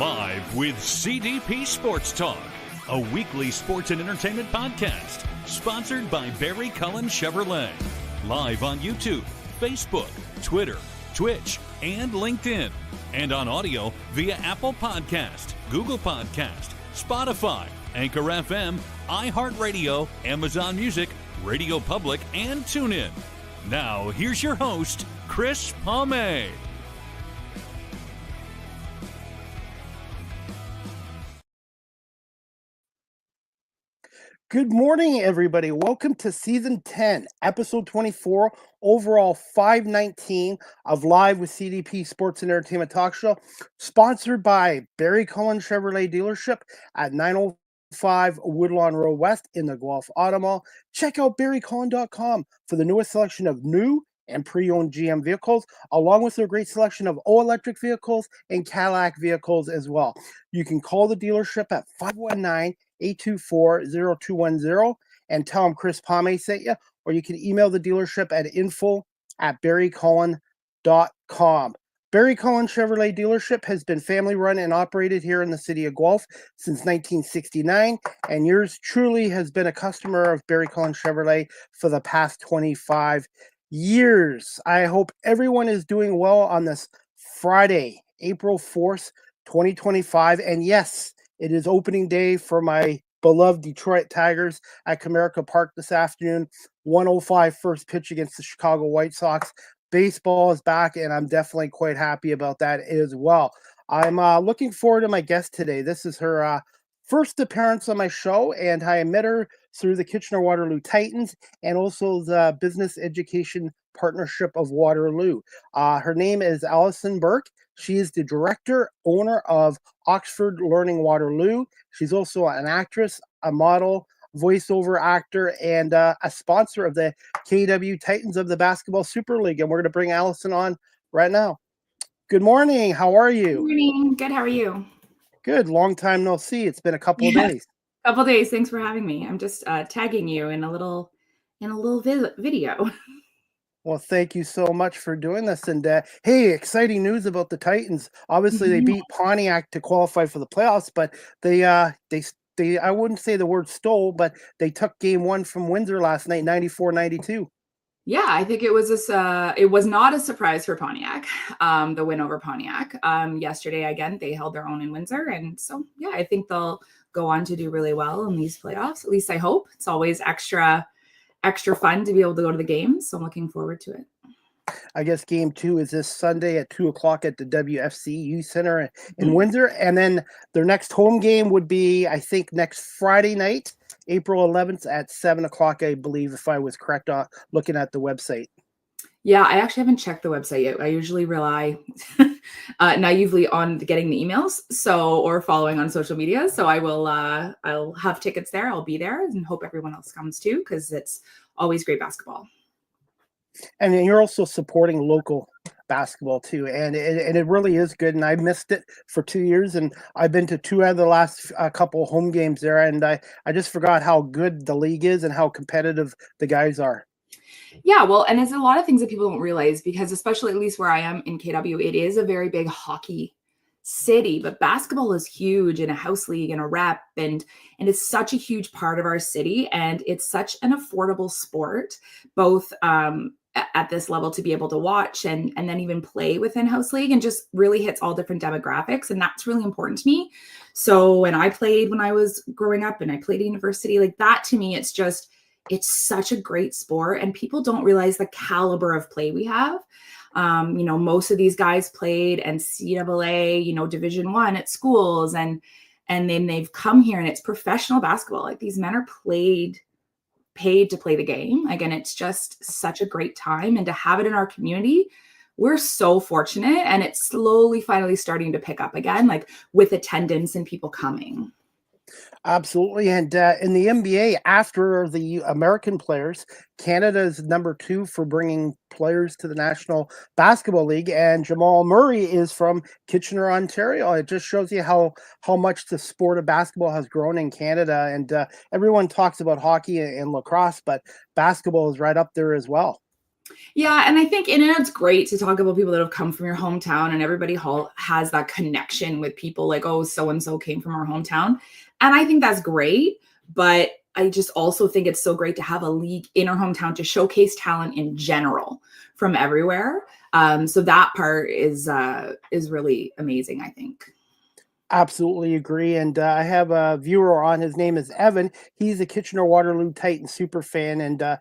Live with CDP Sports Talk, a weekly sports and entertainment podcast sponsored by Barry Cullen Chevrolet. Live on YouTube, Facebook, Twitter, Twitch, and LinkedIn. And on audio via Apple Podcast, Google Podcast, Spotify, Anchor FM, iHeartRadio, Amazon Music, Radio Public, and TuneIn. Now, here's your host, Chris Palme. Good morning, everybody. Welcome to Season 10, Episode 24, overall 519 of Live with CDP Sports and Entertainment Talk Show, sponsored by Barry Cullen Chevrolet Dealership at 905 Woodlawn Road West in the Guelph Auto Mall. Check out barrycullen.com for the newest selection of new and pre-owned GM vehicles, along with their great selection of all-electric vehicles and Cadillac vehicles as well. You can call the dealership at 519-824-0210 and tell them Chris Palme sent you, or you can email the dealership at info@barrycullen.com. Barry Cullen Chevrolet Dealership has been family run and operated here in the city of Guelph since 1969, and yours truly has been a customer of Barry Cullen Chevrolet for the past 25 years. I hope everyone is doing well on this Friday, April 4th, 2025. And yes, it is opening day for my beloved Detroit Tigers at Comerica Park this afternoon. 105 first pitch against the Chicago White Sox. Baseball is back, and I'm definitely quite happy about that as well. I'm looking forward to my guest today. This is her first appearance on my show, and I met her through the Kitchener-Waterloo Titans and also the Business Education Partnership of Waterloo. Her name is Allison Bourke. She is the director, owner of Oxford Learning Waterloo. She's also an actress, a model, voiceover actor, and a sponsor of the KW Titans of the Basketball Super League. And we're going to bring Allison on right now. Good morning. How are you? Good morning. Good. How are you? Good. Long time no see. It's been a couple of days. Couple of days. Thanks for having me. I'm just tagging you in a little video. Well, thank you so much for doing this. And hey, exciting news about the Titans. Obviously, they beat Pontiac to qualify for the playoffs, but they I wouldn't say the word stole, but they took game one from Windsor last night, 94-92. Yeah, I think it was it was not a surprise for Pontiac, the win over Pontiac. Yesterday, again, they held their own in Windsor. And so, yeah, I think they'll go on to do really well in these playoffs. At least I hope. It's always extra fun to be able to go to the games. So I'm looking forward to it. I guess game two is this Sunday at 2:00 at the WFC Youth Center in Windsor. And then their next home game would be, I think, next Friday night, April 11th at 7:00, I believe, if I was correct looking at the website. Yeah, I actually haven't checked the website yet. I usually rely naively on getting the emails, or following on social media. So I'll have tickets there. I'll be there and hope everyone else comes too, because it's always great basketball. And then you're also supporting local basketball too, and it really is good. And I missed it for 2 years, and I've been to two out of the last couple home games there, and I just forgot how good the league is and how competitive the guys are. Yeah, well, and there's a lot of things that people don't realize, because especially at least where I am in KW, it is a very big hockey city, but basketball is huge in a house league and a rep, and it's such a huge part of our city, and it's such an affordable sport, both at this level to be able to watch and then even play within house league, and just really hits all different demographics. And that's really important to me. So when I played when I was growing up and I played at university, like that, to me, it's such a great sport, and people don't realize the caliber of play we have. Most of these guys played NCAA, Division I at schools, and then they've come here and it's professional basketball. Like, these men are paid to play the game. Again, it's just such a great time, and to have it in our community, we're so fortunate, and it's slowly finally starting to pick up again, like with attendance and people coming. Absolutely. And in the NBA, after the American players, Canada is number 2 for bringing players to the National Basketball League. And Jamal Murray is from Kitchener, Ontario. It just shows you how much the sport of basketball has grown in Canada. And everyone talks about hockey and lacrosse, but basketball is right up there as well. Yeah, and I think it's great to talk about people that have come from your hometown, and everybody has that connection with people like, oh, so and so came from our hometown. And I think that's great, but I just also think it's so great to have a league in our hometown to showcase talent in general from everywhere. So that part is really amazing, I think. Absolutely agree. And I have a viewer on. His name is Evan. He's a Kitchener Waterloo Titan super fan, and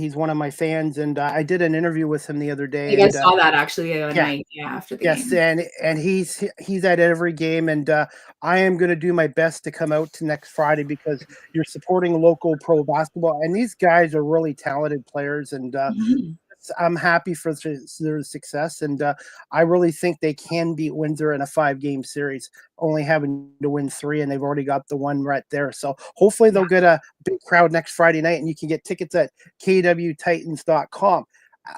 he's one of my fans. And I did an interview with him the other I day. think I And saw that actually the other yeah, night, yeah, after the yes, game. and he's at every game. And I am going to do my best to come out to next Friday because you're supporting local pro basketball, and these guys are really talented players. And Mhm. I'm happy for their success, and I really think they can beat Windsor in a 5-game series, only having to win 3, and they've already got the one right there. So hopefully Yeah. they'll get a big crowd next Friday night, and you can get tickets at kwtitans.com.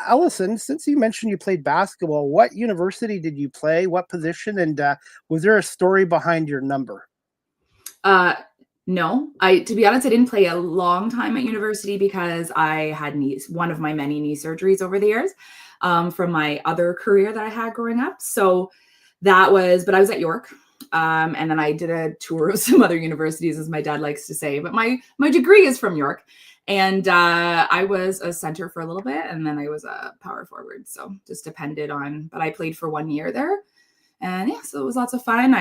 Allison, since you mentioned you played basketball, what university did you play? What position? And was there a story behind your number? Uh, no, to be honest, I didn't play a long time at university because I had one of my many knee surgeries over the years, from my other career that I had growing up. So but I was at York. And then I did a tour of some other universities, as my dad likes to say, but my degree is from York. And I was a center for a little bit, and then I was a power forward. So just depended on, but I played for 1 year there. And yeah, so it was lots of fun.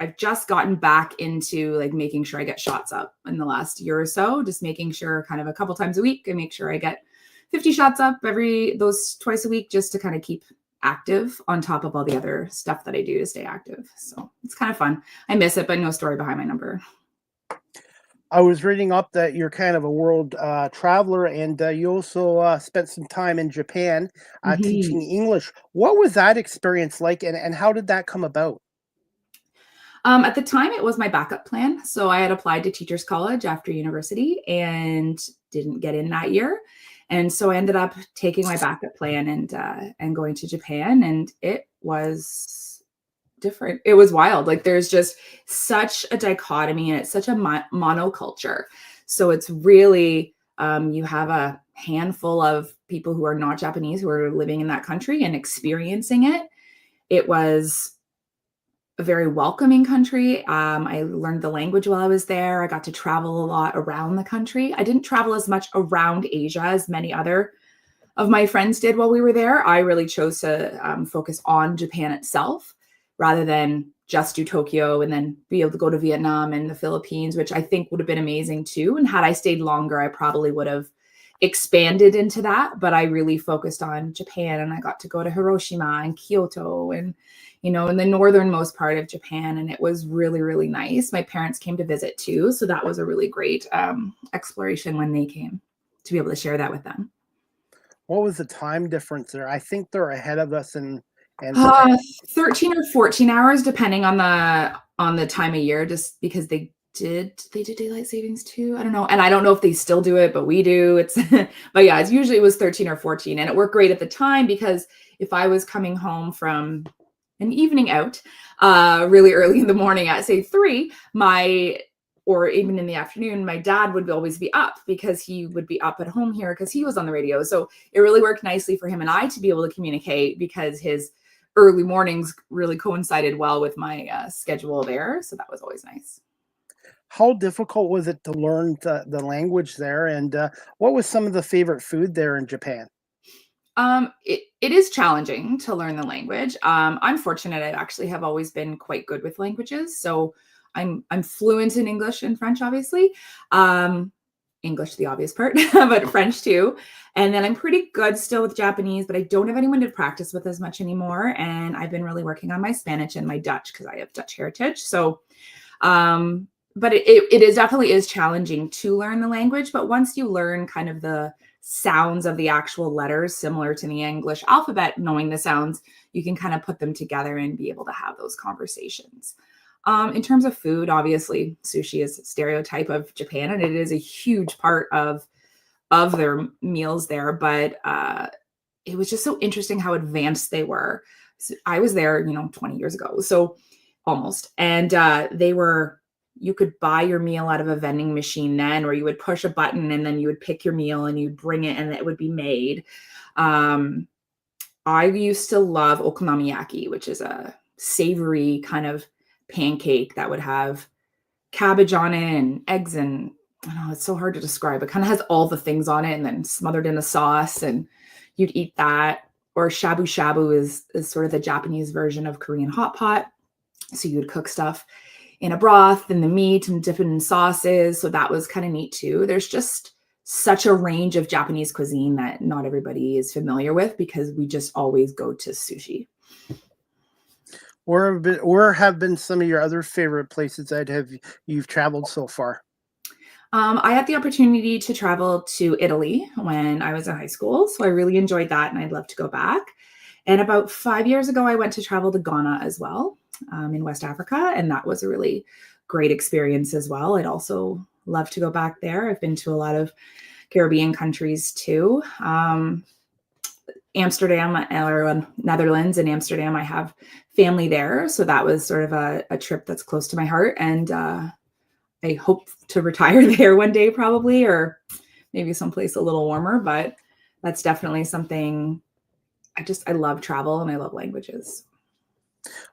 I've just gotten back into like making sure I get shots up in the last year or so, just making sure kind of a couple times a week I make sure I get 50 shots up those twice a week, just to kind of keep active on top of all the other stuff that I do to stay active. So it's kind of fun. I miss it, but no story behind my number. I was reading up that you're kind of a world traveler, and you also spent some time in Japan teaching Mhm. English. What was that experience like, and how did that come about? At the time, it was my backup plan. So I had applied to teachers college after university and didn't get in that year. And so I ended up taking my backup plan and going to Japan, and it was different. It was wild. Like there's just such a dichotomy, and it's such a monoculture. So it's really you have a handful of people who are not Japanese who are living in that country and experiencing it. It was a very welcoming country. I learned the language while I was there. I got to travel a lot around the country. I didn't travel as much around Asia as many other of my friends did while we were there. I really chose to focus on Japan itself rather than just do Tokyo and then be able to go to Vietnam and the Philippines, which I think would have been amazing too. And had I stayed longer, I probably would have expanded into that. But I really focused on Japan, and I got to go to Hiroshima and Kyoto and, in the northernmost part of Japan. And it was really, really nice. My parents came to visit too. So that was a really great exploration when they came, to be able to share that with them. What was the time difference there? I think they're ahead of us, and Uh, 13 or 14 hours, depending on the time of year, just because they did daylight savings too. I don't know. And I don't know if they still do it, but we do. But yeah, it was 13 or 14. And it worked great at the time because if I was coming home from an evening out, really early in the morning at say 3, or even in the afternoon, my dad would always be up because he would be up at home here because he was on the radio. So it really worked nicely for him and I to be able to communicate because his early mornings really coincided well with my schedule there. So that was always nice. how difficult was it to learn the language there? And what was some of the favorite food there in Japan? It is challenging to learn the language. I'm fortunate. I actually have always been quite good with languages. So I'm fluent in English and French, obviously. English, the obvious part, but French too. And then I'm pretty good still with Japanese, but I don't have anyone to practice with as much anymore. And I've been really working on my Spanish and my Dutch because I have Dutch heritage. So, but it is definitely is challenging to learn the language. But once you learn kind of the sounds of the actual letters, similar to the English alphabet, knowing the sounds, you can kind of put them together and be able to have those conversations. In terms of food, obviously, sushi is a stereotype of Japan, and it is a huge part of their meals there. But it was just so interesting how advanced they were. So I was there, 20 years ago, so almost, and they were you could buy your meal out of a vending machine then, or you would push a button and then you would pick your meal and you'd bring it and it would be made. I used to love okonomiyaki, which is a savory kind of pancake that would have cabbage on it and eggs, and I don't know, it's so hard to describe. It kind of has all the things on it and then smothered in a sauce, and you'd eat that. Or shabu shabu is sort of the Japanese version of Korean hot pot. So you would cook stuff in a broth and the meat and dip it in sauces. So that was kind of neat too. There's just such a range of Japanese cuisine that not everybody is familiar with because we just always go to sushi. Where have been some of your other favorite places that you've traveled so far? I had the opportunity to travel to Italy when I was in high school. So I really enjoyed that and I'd love to go back. And about 5 years ago, I went to travel to Ghana as well, in West Africa. And that was a really great experience as well. I'd also love to go back there. I've been to a lot of Caribbean countries too. Amsterdam, or Netherlands and Amsterdam, I have family there. So that was sort of a trip that's close to my heart. And I hope to retire there one day probably, or maybe someplace a little warmer, but that's definitely something. I love travel and I love languages.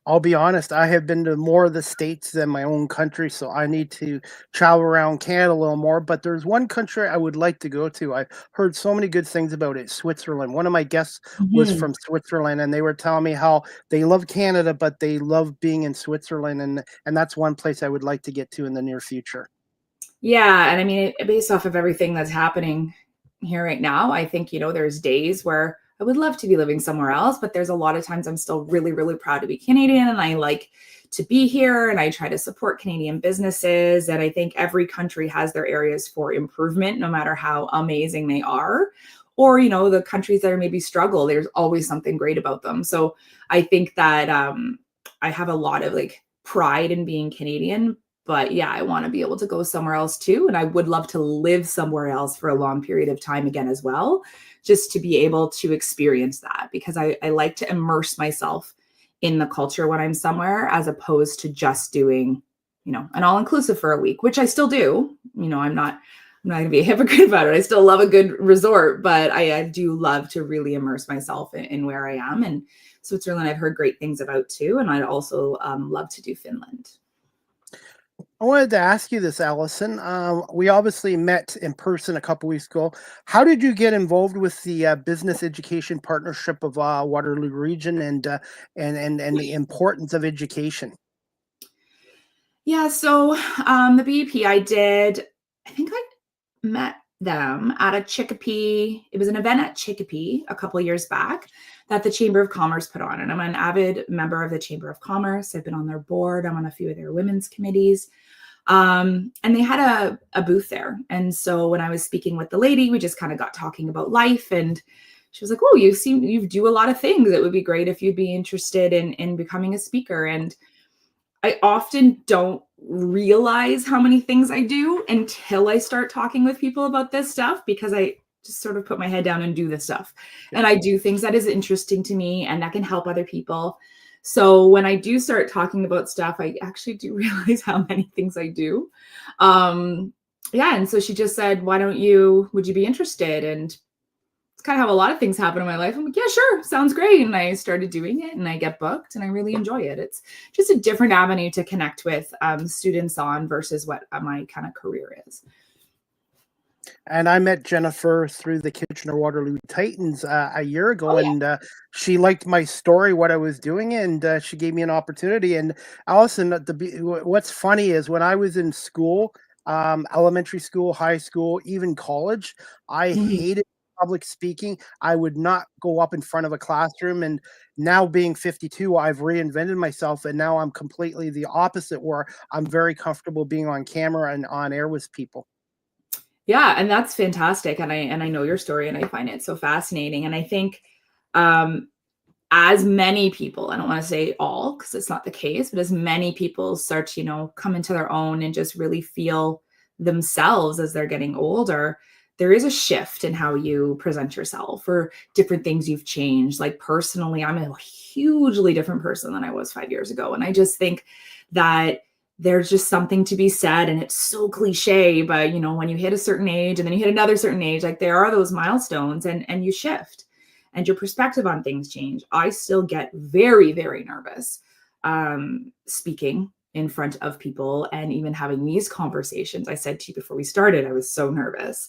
I'll be honest, I have been to more of the States than my own country, so I need to travel around Canada a little more. But there's one country I would like to go to. I've heard so many good things about it, Switzerland. One of my guests was Mhm. from Switzerland, and they were telling me how they love Canada, but they love being in Switzerland, and that's one place I would like to get to in the near future. Yeah. And I mean, based off of everything that's happening here right now, I think, there's days where I would love to be living somewhere else, but there's a lot of times I'm still really, really proud to be Canadian and I like to be here and I try to support Canadian businesses. And I think every country has their areas for improvement, no matter how amazing they are. Or, the countries that are maybe struggle, there's always something great about them. So I think that I have a lot of pride in being Canadian. But yeah, I want to be able to go somewhere else too. And I would love to live somewhere else for a long period of time again as well, just to be able to experience that because I like to immerse myself in the culture when I'm somewhere as opposed to just doing, an all-inclusive for a week, which I still do. I'm not going to be a hypocrite about it. I still love a good resort, but I do love to really immerse myself in where I am. And Switzerland, I've heard great things about too. And I'd also love to do Finland. I wanted to ask you this, Allison. We obviously met in person a couple weeks ago. How did you get involved with the Business Education Partnership of Waterloo Region and the importance of education? Yeah, so the BEP I think I met them at a Chicopee. It was an event at Chicopee a couple of years back that the Chamber of Commerce put on. And I'm an avid member of the Chamber of Commerce. I've been on their board. I'm on a few of their women's committees. And they had a booth there. And so when I was speaking with the lady, we just kind of got talking about life. And she was like, oh, you do a lot of things. It would be great if you'd be interested in becoming a speaker. And I often don't realize how many things I do until I start talking with people about this stuff because I just sort of put my head down and do this stuff. And I do things that is interesting to me and that can help other people. So when I do start talking about stuff, I actually do realize how many things I do. And so she just said, would you be interested? And it's kind of how a lot of things happen in my life. I'm like, yeah, sure. Sounds great. And I started doing it and I get booked and I really enjoy it. It's just a different avenue to connect with students on versus what my kind of career is. And I met Jennifer through the Kitchener-Waterloo Titans a year ago, Oh, yeah. and she liked my story, what I was doing, and she gave me an opportunity. And Allison, what's funny is when I was in school, elementary school, high school, even college, I Mhm. hated public speaking. I would not go up in front of a classroom. And now being 52, I've reinvented myself, and now I'm completely the opposite, where I'm very comfortable being on camera and on air with people. Yeah, and that's fantastic. And I know your story and I find it so fascinating. And I think as many people, I don't want to say all because it's not the case, but as many people start to, come into their own and just really feel themselves as they're getting older, there is a shift in how you present yourself or different things you've changed. Like personally, I'm a hugely different person than I was 5 years ago. And I just think that there's just something to be said, and it's so cliche, but when you hit a certain age and then you hit another certain age, like there are those milestones, and you shift and your perspective on things change. I still get very, very nervous speaking in front of people and even having these conversations. I said to you before we started, I was so nervous.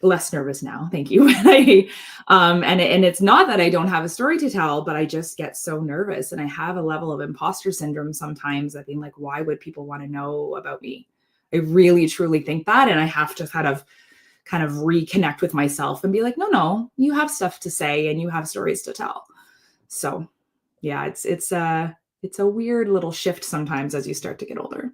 Less nervous now, thank you. And it's not that I don't have a story to tell, but I just get so nervous, and I have a level of imposter syndrome sometimes. I think, like, why would people want to know about me? I really truly think that, and I have to kind of reconnect with myself and be like, no, you have stuff to say and you have stories to tell. So yeah, it's a weird little shift sometimes as you start to get older.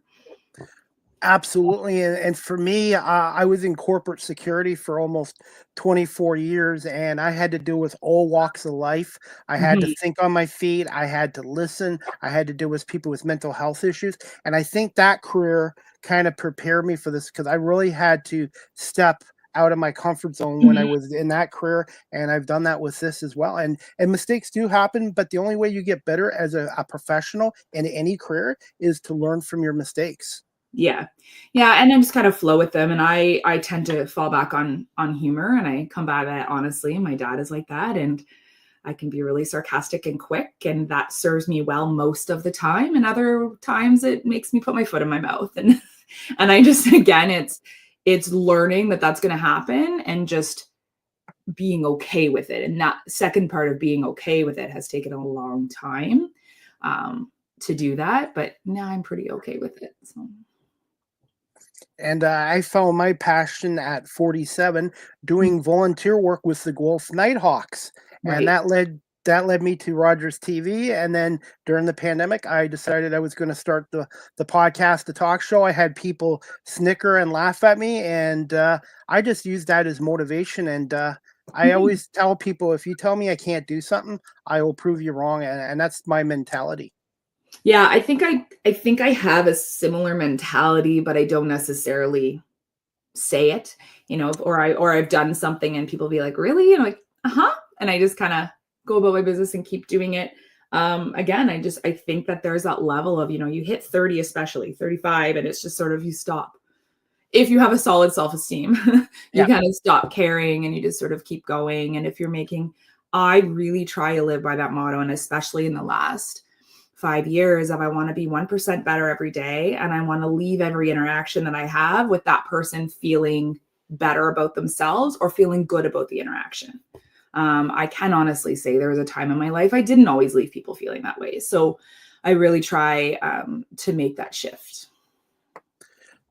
Absolutely. And for me, I was in corporate security for almost 24 years, and I had to deal with all walks of life. I had to Mhm. think on my feet. I had to listen. I had to deal with people with mental health issues. And I think that career kind of prepared me for this, because I really had to step out of my comfort zone when I Mhm. was in that career. And I've done that with this as well. And mistakes do happen, but the only way you get better as a professional in any career is to learn from your mistakes. Yeah. Yeah. And then just kind of flow with them. And I tend to fall back on humor, and I come by that honestly. My dad is like that. And I can be really sarcastic and quick, and that serves me well most of the time. And other times it makes me put my foot in my mouth. And and I just, again, it's learning that that's going to happen and just being okay with it. And that second part of being okay with it has taken a long time to do that, but now I'm pretty okay with it. So. And I found my passion at 47 doing volunteer work with the Guelph Nighthawks, and Right. that led me to Rogers TV. And then during the pandemic, I decided I was going to start the podcast, the talk show. I had people snicker and laugh at me, and I just used that as motivation. And I Mhm. always tell people, if you tell me I can't do something, I will prove you wrong, and that's my mentality. Yeah, I think I have a similar mentality, but I don't necessarily say it, or I've done something and people be like, "Really?" And I'm like, "Uh-huh." And I just kind of go about my business and keep doing it. Again, I think that there's that level of, you hit 30, especially 35, and it's just sort of you stop. If you have a solid self-esteem, you Yeah. kind of stop caring and you just sort of keep going. And if you're making, I really try to live by that motto, and especially in the last 5 years of, I want to be 1% better every day. And I want to leave every interaction that I have with that person feeling better about themselves or feeling good about the interaction. I can honestly say there was a time in my life I didn't always leave people feeling that way. So I really try to make that shift.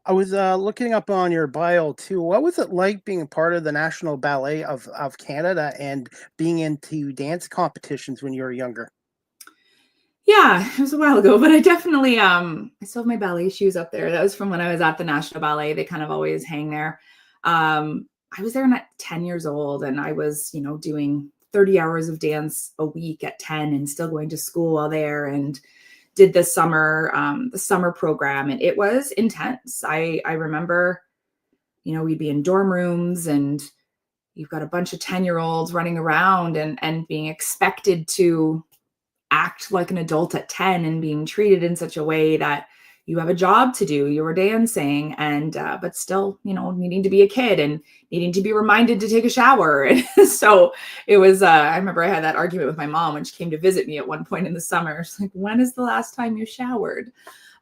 I was looking up on your bio too. What was it like being a part of the National Ballet of Canada and being into dance competitions when you were younger? Yeah, it was a while ago, but I definitely I still have my ballet shoes up there. That was from when I was at the National Ballet. They kind of always hang there. I was there at 10 years old, and I was, doing 30 hours of dance a week at 10 and still going to school while there, and did the summer program, and it was intense. I remember, we'd be in dorm rooms, and you've got a bunch of 10-year-olds running around and being expected to act like an adult at 10 and being treated in such a way that you have a job to do. You were dancing, and but still, needing to be a kid and needing to be reminded to take a shower. And so it was, I remember I had that argument with my mom when she came to visit me at one point in the summer. She's like, "When is the last time you showered?"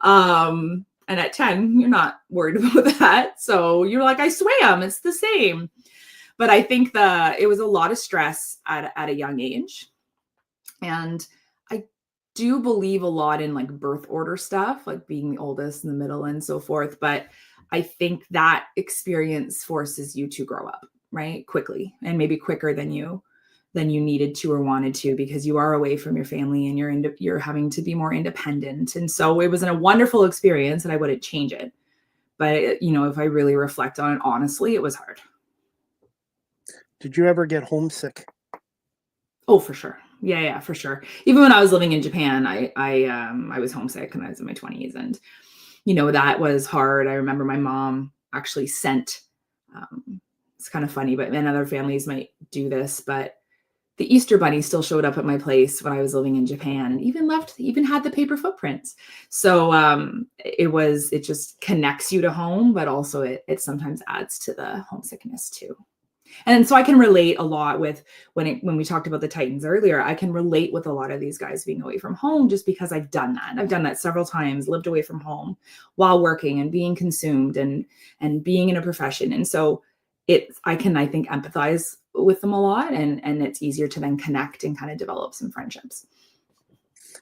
And at 10, you're not worried about that. So you're like, "I swam, it's the same." But I think it was a lot of stress at a young age. And I do believe a lot in like birth order stuff, like being the oldest and the middle and so forth. But I think that experience forces you to grow up, right? Quickly, and maybe quicker than you needed to or wanted to, because you are away from your family and you're having to be more independent. And so it was a wonderful experience, and I wouldn't change it. But if I really reflect on it honestly, it was hard. Did you ever get homesick? Oh, for sure. Yeah, yeah, for sure. Even when I was living in Japan, I was homesick when I was in my 20s, and that was hard. I remember my mom actually sent, it's kind of funny, but then other families might do this, but the Easter Bunny still showed up at my place when I was living in Japan, and even had the paper footprints. So it just connects you to home, but also it sometimes adds to the homesickness too. And so I can relate a lot with when we talked about the Titans earlier. I can relate with a lot of these guys being away from home just because I've done that. I've done that several times, lived away from home while working and being consumed and being in a profession. And so I think empathize with them a lot, and it's easier to then connect and kind of develop some friendships.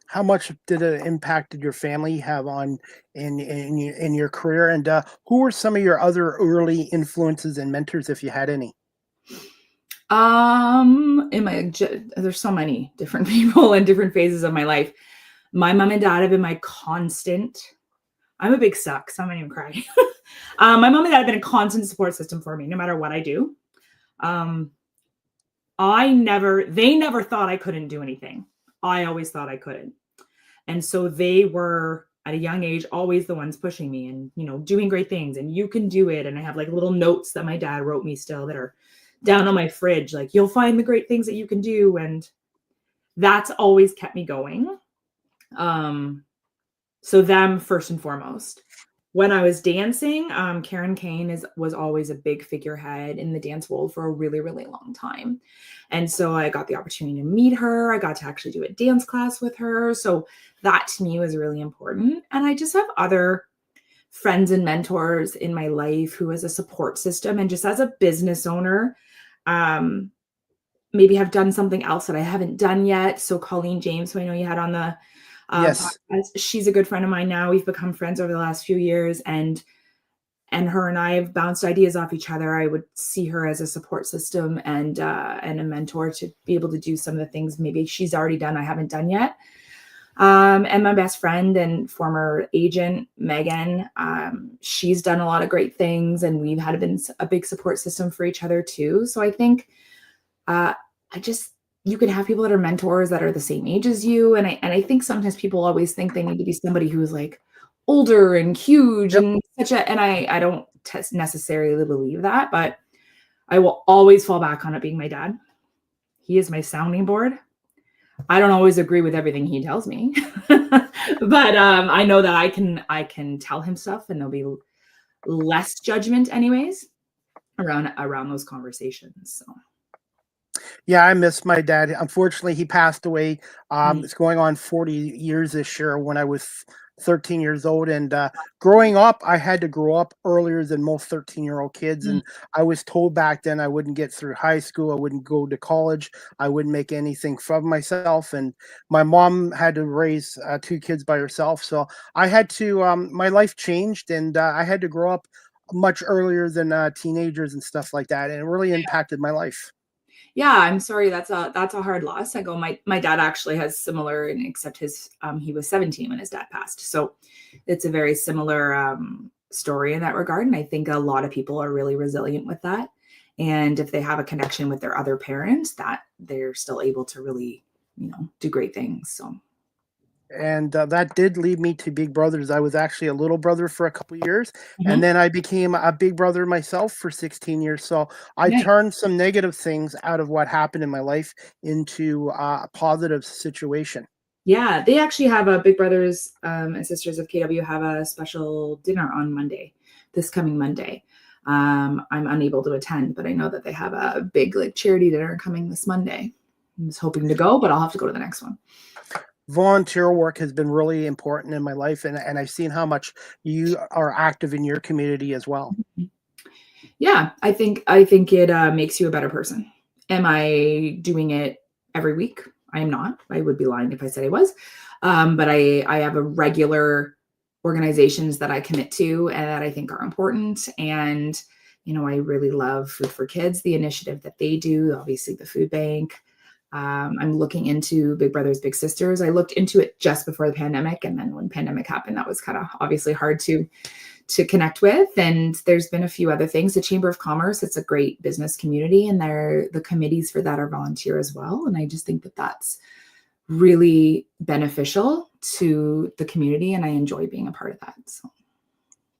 How much did it impacted your family have on in your career? And who were some of your other early influences and mentors, if you had any? There's so many different people in different phases of my life. My mom and dad have been my constant. I'm a big suck, so I'm not even crying. My mom and dad have been a constant support system for me, no matter what I do. They never thought I couldn't do anything. I always thought I couldn't. And so they were at a young age, always the ones pushing me and, doing great things, and you can do it. And I have like little notes that my dad wrote me still that are down on my fridge. Like, you'll find the great things that you can do. And that's always kept me going. So them first and foremost. When I was dancing, Karen Kane was always a big figurehead in the dance world for a really, really long time. And so I got the opportunity to meet her. I got to actually do a dance class with her. So that to me was really important. And I just have other friends and mentors in my life who as a support system and just as a business owner, maybe have done something else that I haven't done yet. So Colleen James, who I know you had on the Yes. she's a good friend of mine now. We've become friends over the last few years, and her and I have bounced ideas off each other. I would see her as a support system and a mentor to be able to do some of the things maybe she's already done I haven't done yet. And my best friend and former agent, Megan, she's done a lot of great things, and we've been a big support system for each other too. So I think you can have people that are mentors that are the same age as you. And I think sometimes people always think they need to be somebody who's like older and huge. Yep. and I don't necessarily believe that, but I will always fall back on it being my dad. He is my sounding board. I don't always agree with everything he tells me, but I know that I can tell him stuff, and there'll be less judgment anyways around those conversations. So. Yeah, I miss my dad. Unfortunately, he passed away. It's going on 40 years this year when I was 13 years old. And growing up, I had to grow up earlier than most 13-year-old kids. And I was told back then I wouldn't get through high school. I wouldn't go to college. I wouldn't make anything from myself. And my mom had to raise 2 kids by herself. So I had to, my life changed, and I had to grow up much earlier than teenagers and stuff like that. And it really impacted my life. Yeah, I'm sorry. That's a hard loss. My dad actually has similar, except he was 17 when his dad passed. So it's a very similar story in that regard. And I think a lot of people are really resilient with that. And if they have a connection with their other parents, that they're still able to really, do great things. So. And that did lead me to Big Brothers. I was actually a little brother for a couple of years, and then I became a big brother myself for 16 years. So I turned some negative things out of what happened in my life into a positive situation. Yeah, they actually have a Big Brothers and Sisters of KW have a special dinner on Monday, this coming Monday. I'm unable to attend, but I know that they have a big charity dinner coming this Monday. I was hoping to go, but I'll have to go to the next one. Volunteer work has been really important in my life, and I've seen how much you are active in your community as well. Yeah, I think it makes you a better person. Am I doing it every week? I am not. I would be lying if I said I was. But I have a regular organizations that I commit to and that I think are important. And, I really love Food for Kids, the initiative that they do, obviously the food bank. I'm looking into Big Brothers Big Sisters. I looked into it just before the pandemic, and then when pandemic happened, that was kind of obviously hard to connect with. And there's been a few other things. The Chamber of Commerce, it's a great business community, and the committees for that are volunteer as well. And I just think that that's really beneficial to the community, and I enjoy being a part of that. So.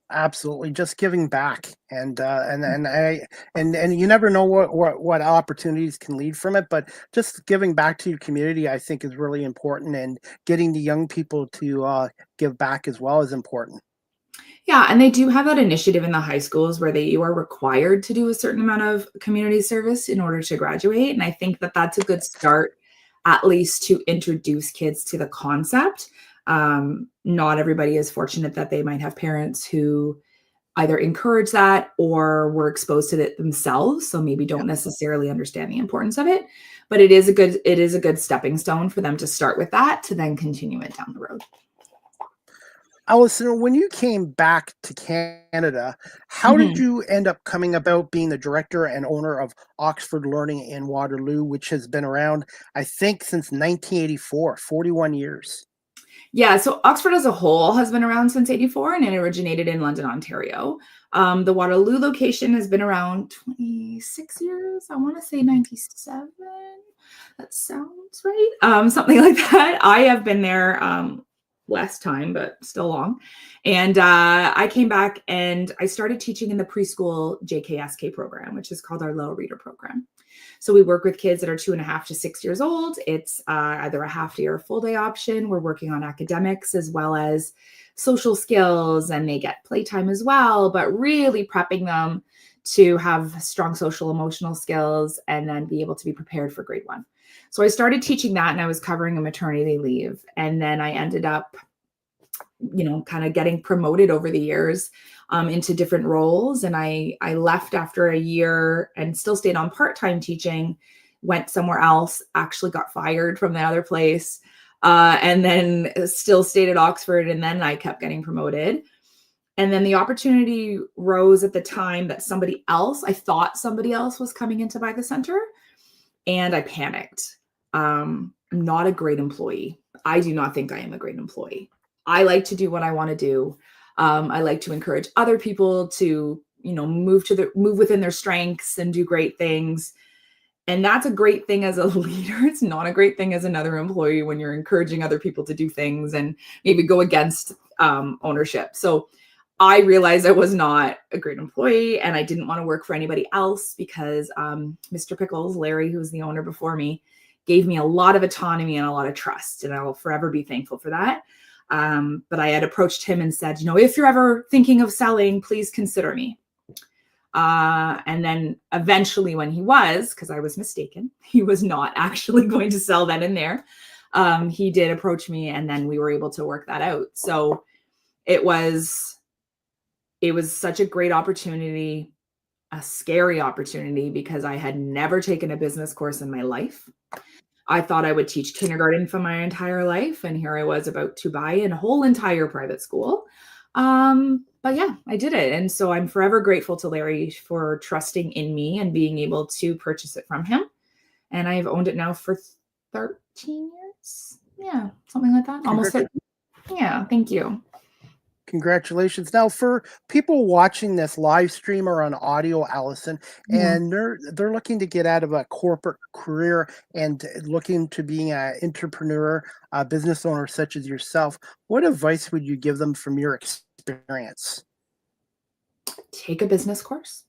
Absolutely, just giving back, and you never know what opportunities can lead from it. But just giving back to your community, I think, is really important, and getting the young people to give back as well is important. Yeah, and they do have that initiative in the high schools where you are required to do a certain amount of community service in order to graduate, and I think that that's a good start, at least to introduce kids to the concept. Not everybody is fortunate that they might have parents who either encourage that or were exposed to it themselves, so maybe don't necessarily understand the importance of it. But it is a good stepping stone for them to start with that to then continue it down the road. Allison, when you came back to Canada, how did Mhm. you end up coming about being the director and owner of Oxford Learning in Waterloo, which has been around, I think, since 1984, 41 years? Yeah, so Oxford as a whole has been around since '84 and it originated in London, Ontario. The Waterloo location has been around 26 years. I want to say 97. That sounds right. Something like that. I have been there less time, but still long. And I came back and I started teaching in the preschool JKSK program, which is called our Little Reader program. So we work with kids that are 2.5 to 6 years old. It's either a half day or a full day option. We're working on academics as well as social skills, and they get playtime as well, but really prepping them to have strong social emotional skills and then be able to be prepared for grade one. So I started teaching that and I was covering a maternity leave. And then I ended up, kind of getting promoted over the years into different roles. And I left after a year and still stayed on part-time teaching, went somewhere else, actually got fired from the other place, and then still stayed at Oxford. And then I kept getting promoted. And then the opportunity rose at the time that I thought somebody else was coming in to buy the center. And I panicked. I'm not a great employee. I do not think I am a great employee. I like to do what I want to do. I like to encourage other people to, move within their strengths and do great things. And that's a great thing as a leader. It's not a great thing as another employee when you're encouraging other people to do things and maybe go against ownership. So I realized I was not a great employee and I didn't want to work for anybody else because Mr. Pickles, Larry, who was the owner before me, gave me a lot of autonomy and a lot of trust. And I will forever be thankful for that. But I had approached him and said, if you're ever thinking of selling, please consider me. And then eventually when because I was mistaken, he was not actually going to sell then and there. He did approach me and then we were able to work that out. So it was such a great opportunity, a scary opportunity because I had never taken a business course in my life. I thought I would teach kindergarten for my entire life. And here I was about to buy a whole entire private school. But yeah, I did it. And so I'm forever grateful to Larry for trusting in me and being able to purchase it from him. And I've owned it now for 13 years. Yeah, something like that. Almost 13. Yeah, thank you. Congratulations. Now, for people watching this live stream or on audio, Allison, Mhm. and they're looking to get out of a corporate career and looking to being an entrepreneur, a business owner such as yourself, what advice would you give them from your experience? Take a business course.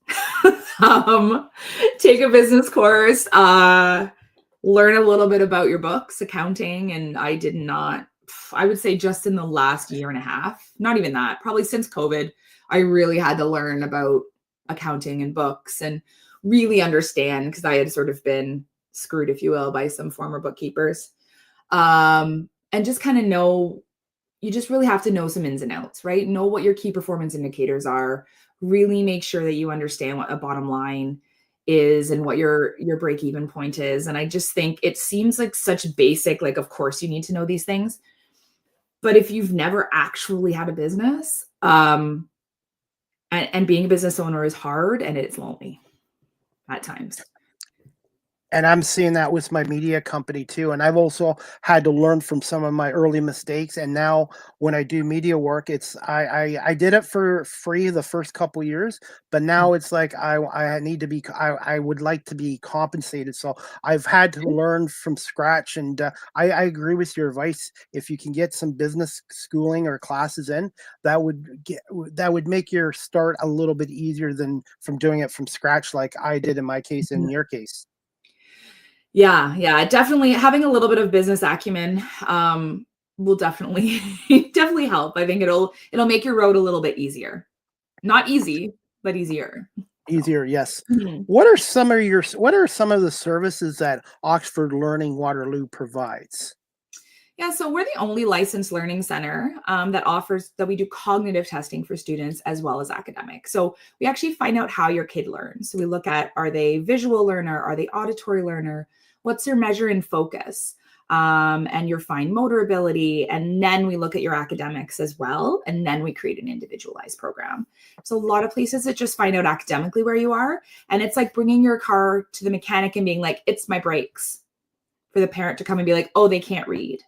um, Take a business course. Learn a little bit about your books, accounting, and I did not. I would say just in the last year and a half, not even that, probably since COVID, I really had to learn about accounting and books and really understand because I had sort of been screwed, if you will, by some former bookkeepers. And just kind of you just really have to know some ins and outs, right? Know what your key performance indicators are. Really make sure that you understand what a bottom line is and what your break even point is. And I just think it seems like such basic, like, of course you need to know these things. But if you've never actually had a business, and being a business owner is hard and it's lonely at times. And I'm seeing that with my media company too. And I've also had to learn from some of my early mistakes. And now when I do media work, I did it for free the first couple years, but now it's like I need to be I would like to be compensated. So I've had to learn from scratch. And I agree with your advice. If you can get some business schooling or classes in, that would make your start a little bit easier than from doing it from scratch, like I did in my case, in your case. Yeah, definitely having a little bit of business acumen will definitely definitely help. I think it'll make your road a little bit easier. Not easy, but easier. So, Easier, yes. mhm. What are some of the services that Oxford Learning Waterloo provides? Yeah, so we're the only licensed learning center that we do cognitive testing for students as well as academic. So we actually find out how your kid learns. So we look at, are they visual learner? Are they auditory learner? What's their measure in focus? And your fine motor ability. And then we look at your academics as well. And then we create an individualized program. So a lot of places that just find out academically where you are. And it's like bringing your car to the mechanic and being like, it's my brakes, for the parent to come and be like, oh, they can't read,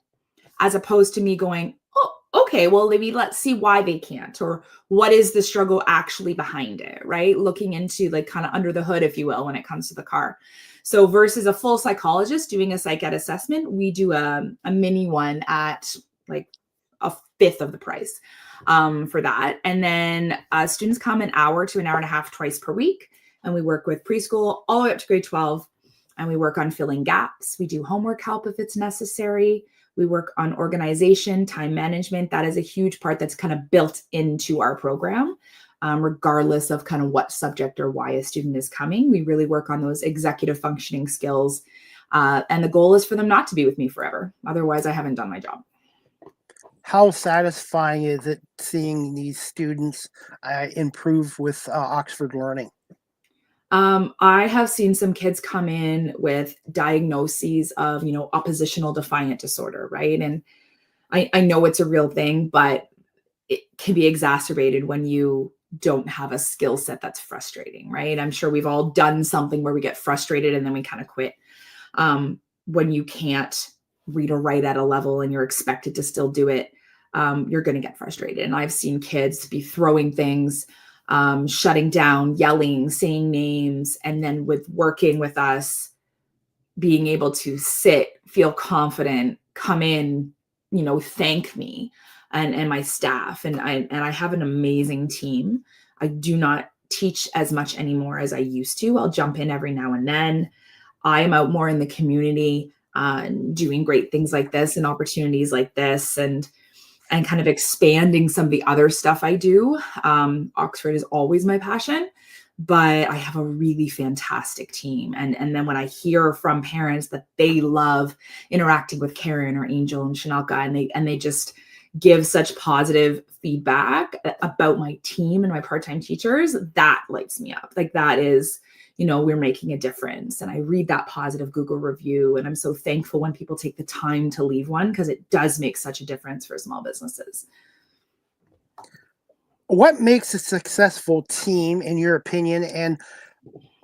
as opposed to me going, oh, okay, well, maybe let's see why they can't, or what is the struggle actually behind it, right? Looking into like kind of under the hood, if you will, when it comes to the car. So versus a full psychologist doing a psych ed assessment, we do a mini one at like a fifth of the price for that. And then students come an hour to an hour and a half twice per week. And we work with preschool all the way up to grade 12. And we work on filling gaps. We do homework help if it's necessary. We work on organization, time management. That is a huge part that's kind of built into our program, regardless of kind of what subject or why a student is coming. We really work on those executive functioning skills. And the goal is for them not to be with me forever. Otherwise, I haven't done my job. How satisfying is it seeing these students improve with Oxford Learning? I have seen some kids come in with diagnoses of, oppositional defiant disorder, right? And I know it's a real thing, but it can be exacerbated when you don't have a skill set that's frustrating, right? I'm sure we've all done something where we get frustrated and then we kind of quit. When you can't read or write at a level and you're expected to still do it, you're going to get frustrated. And I've seen kids be throwing things, shutting down, yelling, saying names, and then with working with us, being able to sit, feel confident, come in, thank me and my staff. And I have an amazing team. I do not teach as much anymore as I used to. I'll jump in every now and then. I am out more in the community, doing great things like this and opportunities like this, and kind of expanding some of the other stuff I do. Oxford is always my passion, but I have a really fantastic team. And then when I hear from parents that they love interacting with Karen or Angel and Shanalka, and they just give such positive feedback about my team and my part-time teachers, that lights me up. Like that is, we're making a difference. And I read that positive Google review. And I'm so thankful when people take the time to leave one, because it does make such a difference for small businesses. What makes a successful team, in your opinion? And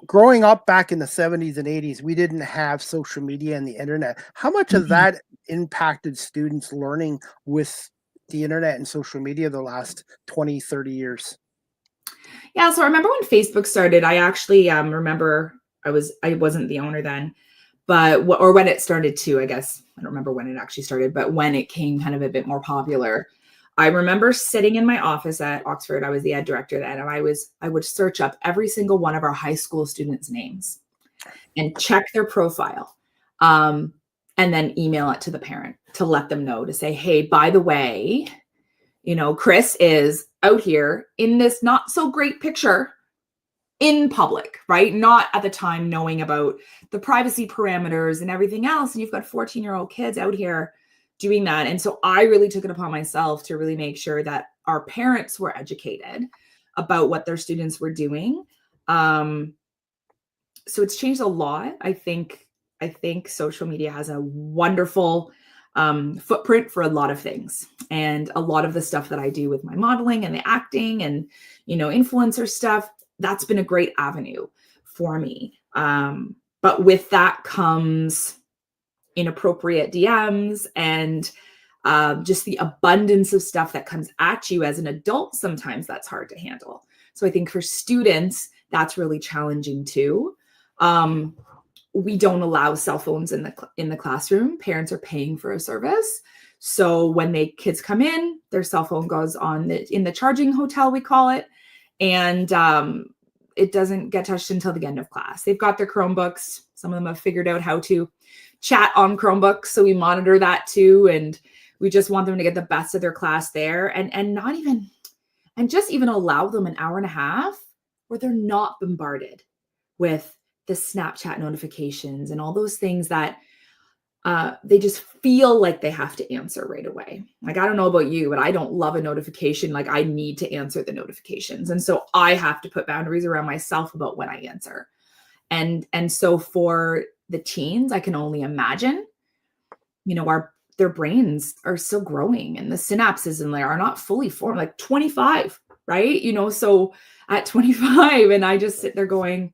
growing up back in the 70s and 80s, we didn't have social media and the internet. How much of that impacted students learning with the internet and social media the last 20, 30 years? Yeah, so I remember when Facebook started, I actually remember I wasn't the owner then, or when it started too, I guess. I don't remember when it actually started, but when it came kind of a bit more popular, I remember sitting in my office at Oxford. I was the ed director then, and I would search up every single one of our high school students' names and check their profile, and then email it to the parent to let them know, to say, hey, by the way, Chris is out here in this not so great picture in public, right? Not at the time knowing about the privacy parameters and everything else. And you've got 14-year-old kids out here doing that. And so I really took it upon myself to really make sure that our parents were educated about what their students were doing. So it's changed a lot. I think social media has a wonderful footprint for a lot of things. And a lot of the stuff that I do with my modeling and the acting and, influencer stuff, that's been a great avenue for me. But But with that comes inappropriate DMs and just the abundance of stuff that comes at you as an adult. Sometimes that's hard to handle. So I think for students, that's really challenging too. We don't allow cell phones in the classroom. Parents are paying for a service. So when kids come in, their cell phone goes on in the charging hotel, we call it. And it doesn't get touched until the end of class. They've got their Chromebooks. Some of them have figured out how to chat on Chromebooks. So we monitor that too. And we just want them to get the best of their class there and just even allow them an hour and a half where they're not bombarded with the Snapchat notifications and all those things that they just feel like they have to answer right away. Like, I don't know about you, but I don't love a notification. Like, I need to answer the notifications. And so I have to put boundaries around myself about when I answer. And so for the teens, I can only imagine, their brains are still growing and the synapses in there are not fully formed, like 25, right? So at 25, and I just sit there going,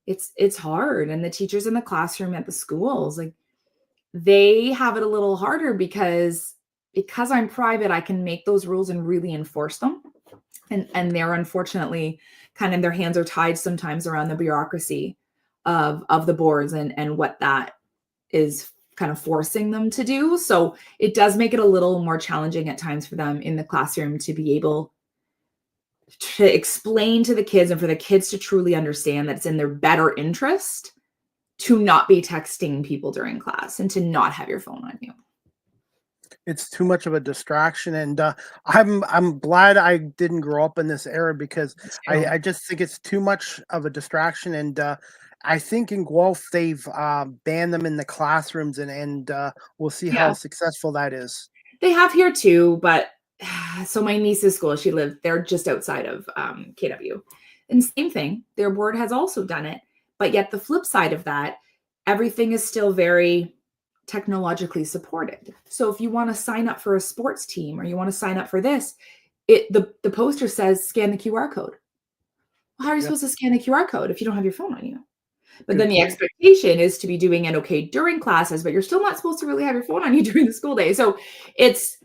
it's hard. And the teachers in the classroom at the schools, like, they have it a little harder because I'm private, I can make those rules and really enforce them. And they're unfortunately kind of, their hands are tied sometimes around the bureaucracy of the boards and what that is kind of forcing them to do. So it does make it a little more challenging at times for them in the classroom to be able to explain to the kids and for the kids to truly understand that it's in their better interest to not be texting people during class and to not have your phone on you. It's too much of a distraction, and I'm glad I didn't grow up in this era because I just think it's too much of a distraction. And I think in Guelph they've banned them in the classrooms, and we'll see how successful that is. They have here too, but so my niece's school, they're just outside of KW, and same thing. Their board has also done it. But yet the flip side of that, everything is still very technologically supported. So if you want to sign up for a sports team or you want to sign up for this, the poster says scan the QR code. Well, how are you supposed to scan the QR code if you don't have your phone on you? But then the expectation is to be doing it okay during classes, but you're still not supposed to really have your phone on you during the school day. So it's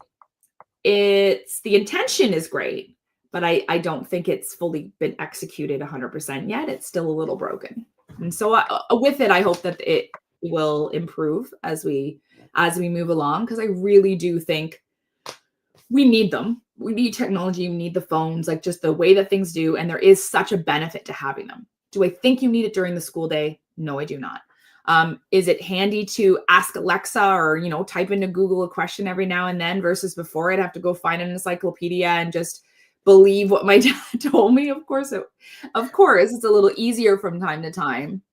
the intention is great, but I don't think it's fully been executed 100% yet. It's still a little broken. And so with it, I hope that it will improve as we move along, because I really do think we need them. We need technology. We need the phones, like just the way that things do. And there is such a benefit to having them. Do I think you need it during the school day? No, I do not. Is it handy to ask Alexa or, type into Google a question every now and then versus before I'd have to go find an encyclopedia and just believe what my dad told me? Of course, it's a little easier from time to time,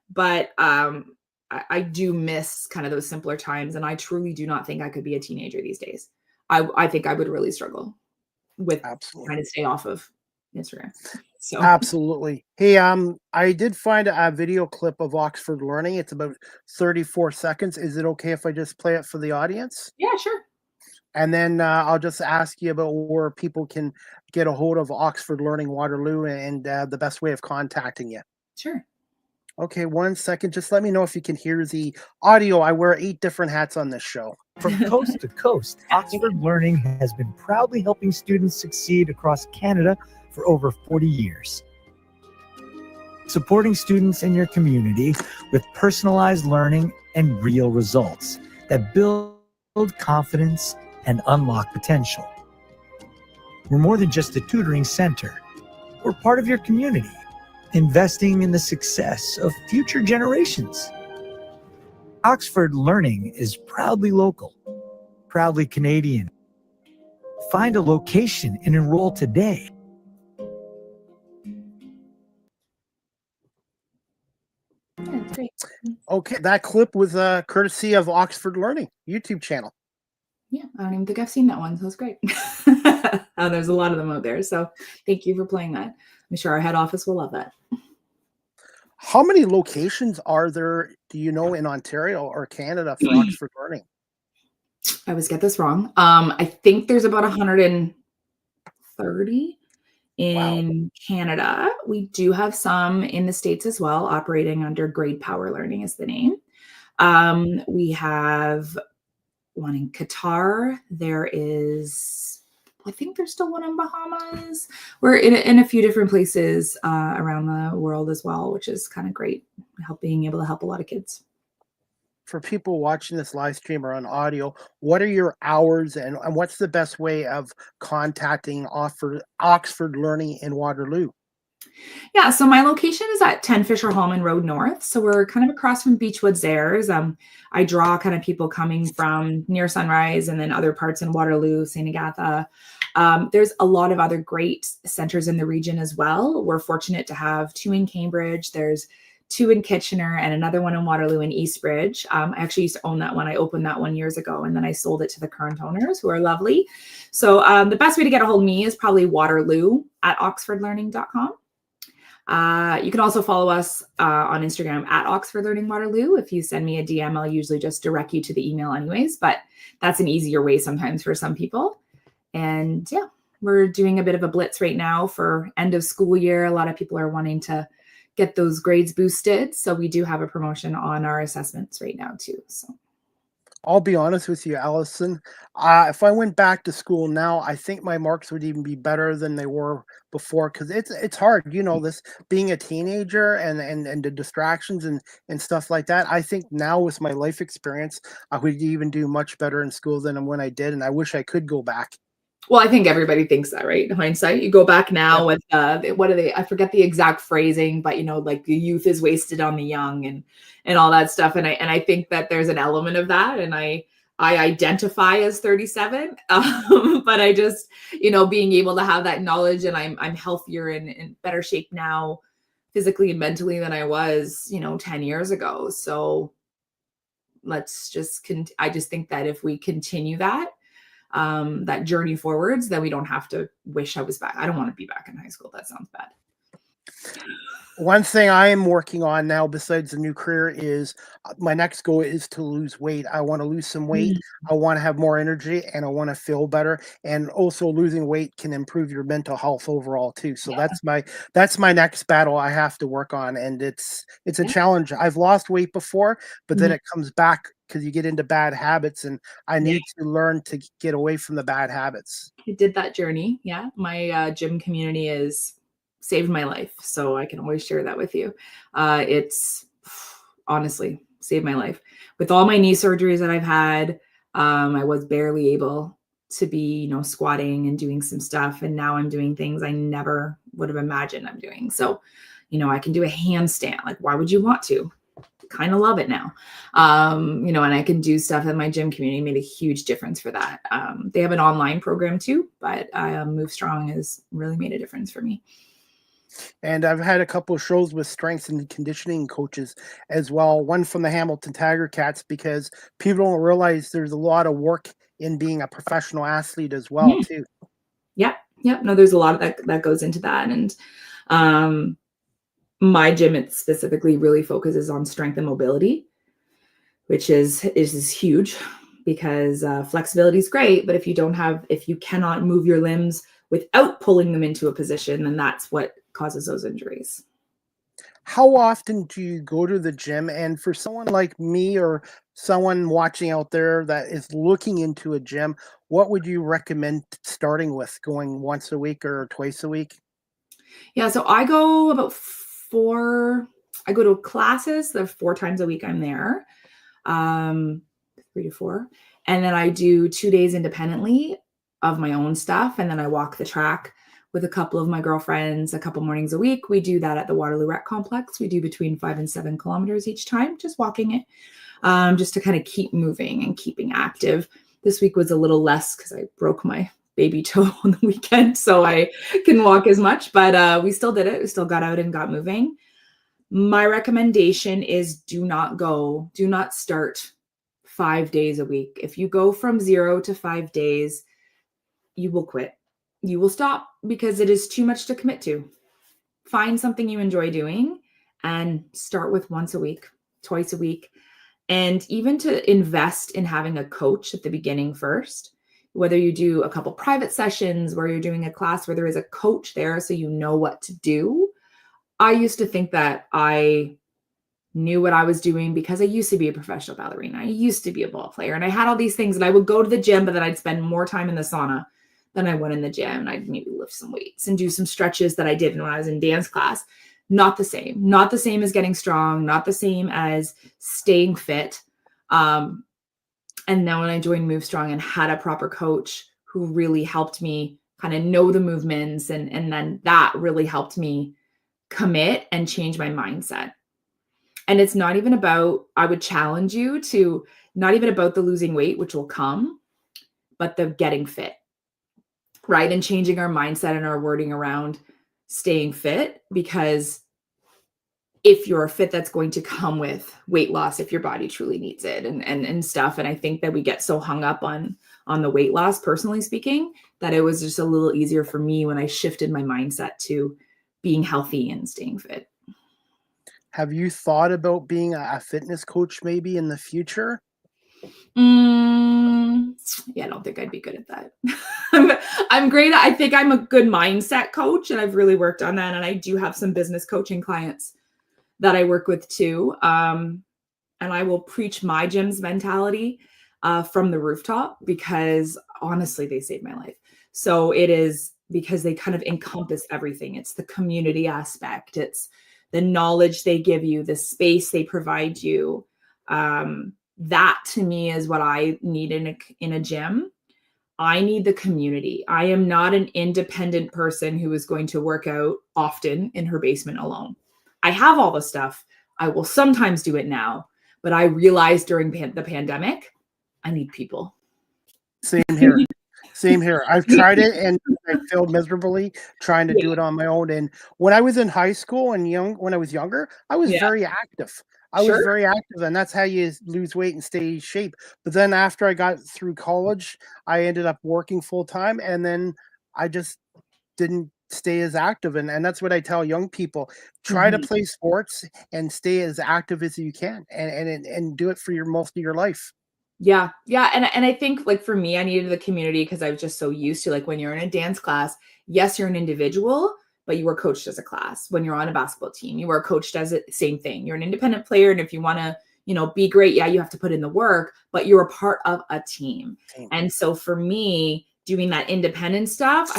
but I do miss kind of those simpler times. And I truly do not think I could be a teenager these days. I think I would really struggle with trying to stay off of Instagram. So absolutely. Hey, I did find a video clip of Oxford Learning. It's about 34 seconds. Is it okay if I just play it for the audience? Yeah, sure. And then I'll just ask you about where people can get a hold of Oxford Learning Waterloo and the best way of contacting you. Sure. Okay, 1 second. Just let me know if you can hear the audio. I wear 8 different hats on this show. From coast to coast, Oxford Learning has been proudly helping students succeed across Canada for over 40 years. Supporting students in your community with personalized learning and real results that build confidence and unlock potential. We're more than just a tutoring center. We're part of your community, investing in the success of future generations. Oxford Learning is proudly local, proudly Canadian. Find a location and enroll today. That's great. Okay, that clip was courtesy of Oxford Learning YouTube channel. Yeah, I don't even think I've seen that one, so it's great. There's a lot of them out there, so thank you for playing that. I'm sure our head office will love that. How many locations are there, do you know, in Ontario or Canada for Oxford Learning? I always get this wrong. I think there's about 130 in Canada. We do have some in the States as well, operating under Grade Power Learning is the name. We have one in Qatar. There is, I think there's still one in Bahamas. We're in a few different places around the world as well, which is kind of great, being able to help a lot of kids. For people watching this live stream or on audio, what are your hours and what's the best way of contacting Oxford Learning in Waterloo? Yeah, so my location is at 10 Fisher Hallman Road North. So we're kind of across from Beechwood Zares. I draw kind of people coming from near Sunrise and then other parts in Waterloo, St. Agatha. There's a lot of other great centers in the region as well. We're fortunate to have 2 in Cambridge. There's 2 in Kitchener and another one in Waterloo and Eastbridge. I actually used to own that one. I opened that one years ago and then I sold it to the current owners who are lovely. So the best way to get a hold of me is probably waterloo@oxfordlearning.com. You can also follow us on Instagram at Oxford Learning Waterloo. If you send me a DM, I'll usually just direct you to the email anyways, but that's an easier way sometimes for some people. And yeah, we're doing a bit of a blitz right now for end of school year. A lot of people are wanting to get those grades boosted. So we do have a promotion on our assessments right now too. So I'll be honest with you, Allison. If I went back to school now, I think my marks would even be better than they were before because it's hard, this being a teenager and the distractions and stuff like that. I think now with my life experience, I would even do much better in school than when I did, and I wish I could go back. well, I think everybody thinks that, right? In hindsight, you go back now with what are they? I forget the exact phrasing, but like the youth is wasted on the young and all that stuff. And I think that there's an element of that. And I identify as 37, but I just being able to have that knowledge, and I'm healthier and in better shape now, physically and mentally than I was 10 years ago. So let's just I just think that if we continue that journey forwards, then we don't have to wish I was back. I don't want to be back in high school. That sounds bad. One thing I am working on now, besides the new career, is my next goal is to lose weight. I want to lose some weight. I want to have more energy, and I want to feel better. And also, losing weight can improve your mental health overall too. So that's my next battle I have to work on, and it's a challenge. I've lost weight before, but then it comes back because you get into bad habits, and I need to learn to get away from the bad habits. I did that journey. Yeah, my gym community is saved my life. So I can always share that with you. It's honestly saved my life. With all my knee surgeries that I've had, I was barely able to be, squatting and doing some stuff. And now I'm doing things I never would have imagined I'm doing. So, I can do a handstand. Like, why would you want to? Kind of love it now. And I can do stuff that my gym community made a huge difference for that. They have an online program too, but Move Strong has really made a difference for me. And I've had a couple of shows with strength and conditioning coaches as well. One from the Hamilton Tiger Cats, because people don't realize there's a lot of work in being a professional athlete as well too. Yep. No, there's a lot of that goes into that. And my gym, it specifically really focuses on strength and mobility, which is huge because flexibility is great. But if you cannot move your limbs without pulling them into a position, then that's what causes those injuries. How often do you go to the gym? And for someone like me or someone watching out there that is looking into a gym, what would you recommend starting with? Going once a week or twice a week? Yeah, so I go I go to classes. There 4 times a week I'm there, 3 to 4. And then I do 2 days independently of my own stuff. And then I walk the track with a couple of my girlfriends a couple mornings a week. We do that at the Waterloo Rec Complex. We do between 5 and 7 kilometers each time, just walking it, just to kind of keep moving and keeping active. This week was a little less because I broke my baby toe on the weekend, so I couldn't walk as much, but we still did it. We still got out and got moving. My recommendation is do not start 5 days a week. If you go from 0 to 5 days, you will quit. You will stop because it is too much to commit to. Find something you enjoy doing and start with once a week, twice a week. And even to invest in having a coach at the beginning first, whether you do a couple private sessions where you're doing a class where there is a coach there so you know what to do. I used to think that I knew what I was doing because I used to be a professional ballerina. I used to be a ball player, and I had all these things, and I would go to the gym, but then I'd spend more time in the sauna than I went in the gym. And I'd maybe lift some weights and do some stretches that I did when I was in dance class. Not the same. Not the same as getting strong, not the same as staying fit. And then when I joined Move Strong and had a proper coach who really helped me kind of know the movements, and then that really helped me commit and change my mindset. And it's not even about, I would challenge you to, not even about the losing weight, which will come, but the getting fit, right? And changing our mindset and our wording around staying fit, because if you're fit, that's going to come with weight loss if your body truly needs it and stuff. And I think that we get so hung up on the weight loss, personally speaking, that it was just a little easier for me when I shifted my mindset to being healthy and staying fit. Have you thought about being a fitness coach maybe in the future? Yeah, I don't think I'd be good at that. I'm great. I think I'm a good mindset coach, and I've really worked on that. And I do have some business coaching clients that I work with too. And I will preach my gym's mentality from the rooftop, because honestly, they saved my life. So it is because they kind of encompass everything. It's the community aspect. It's the knowledge they give you, the space they provide you. That to me is what I need in a gym. I need the community. I am not an independent person who is going to work out often in her basement alone. I have all the stuff. I will sometimes do it now, but I realized during the pandemic, I need people. Same here. Same here. I've tried it and I failed miserably trying to do it on my own. And when I was in high school and when I was younger, I was very active. I was very active, and that's how you lose weight and stay in shape. But then after I got through college, I ended up working full time, and then I just didn't stay as active. And that's what I tell young people: try to play sports and stay as active as you can, and do it for most of your life. Yeah. Yeah. And I think, like, for me, I needed the community because I was just so used to, like, when you're in a dance class, yes, you're an individual, but you were coached as a class. When you're on a basketball team, you are coached as a same thing. You're an independent player. And if you want to, be great, yeah, you have to put in the work, but you're a part of a team. And so for me, doing that independent stuff,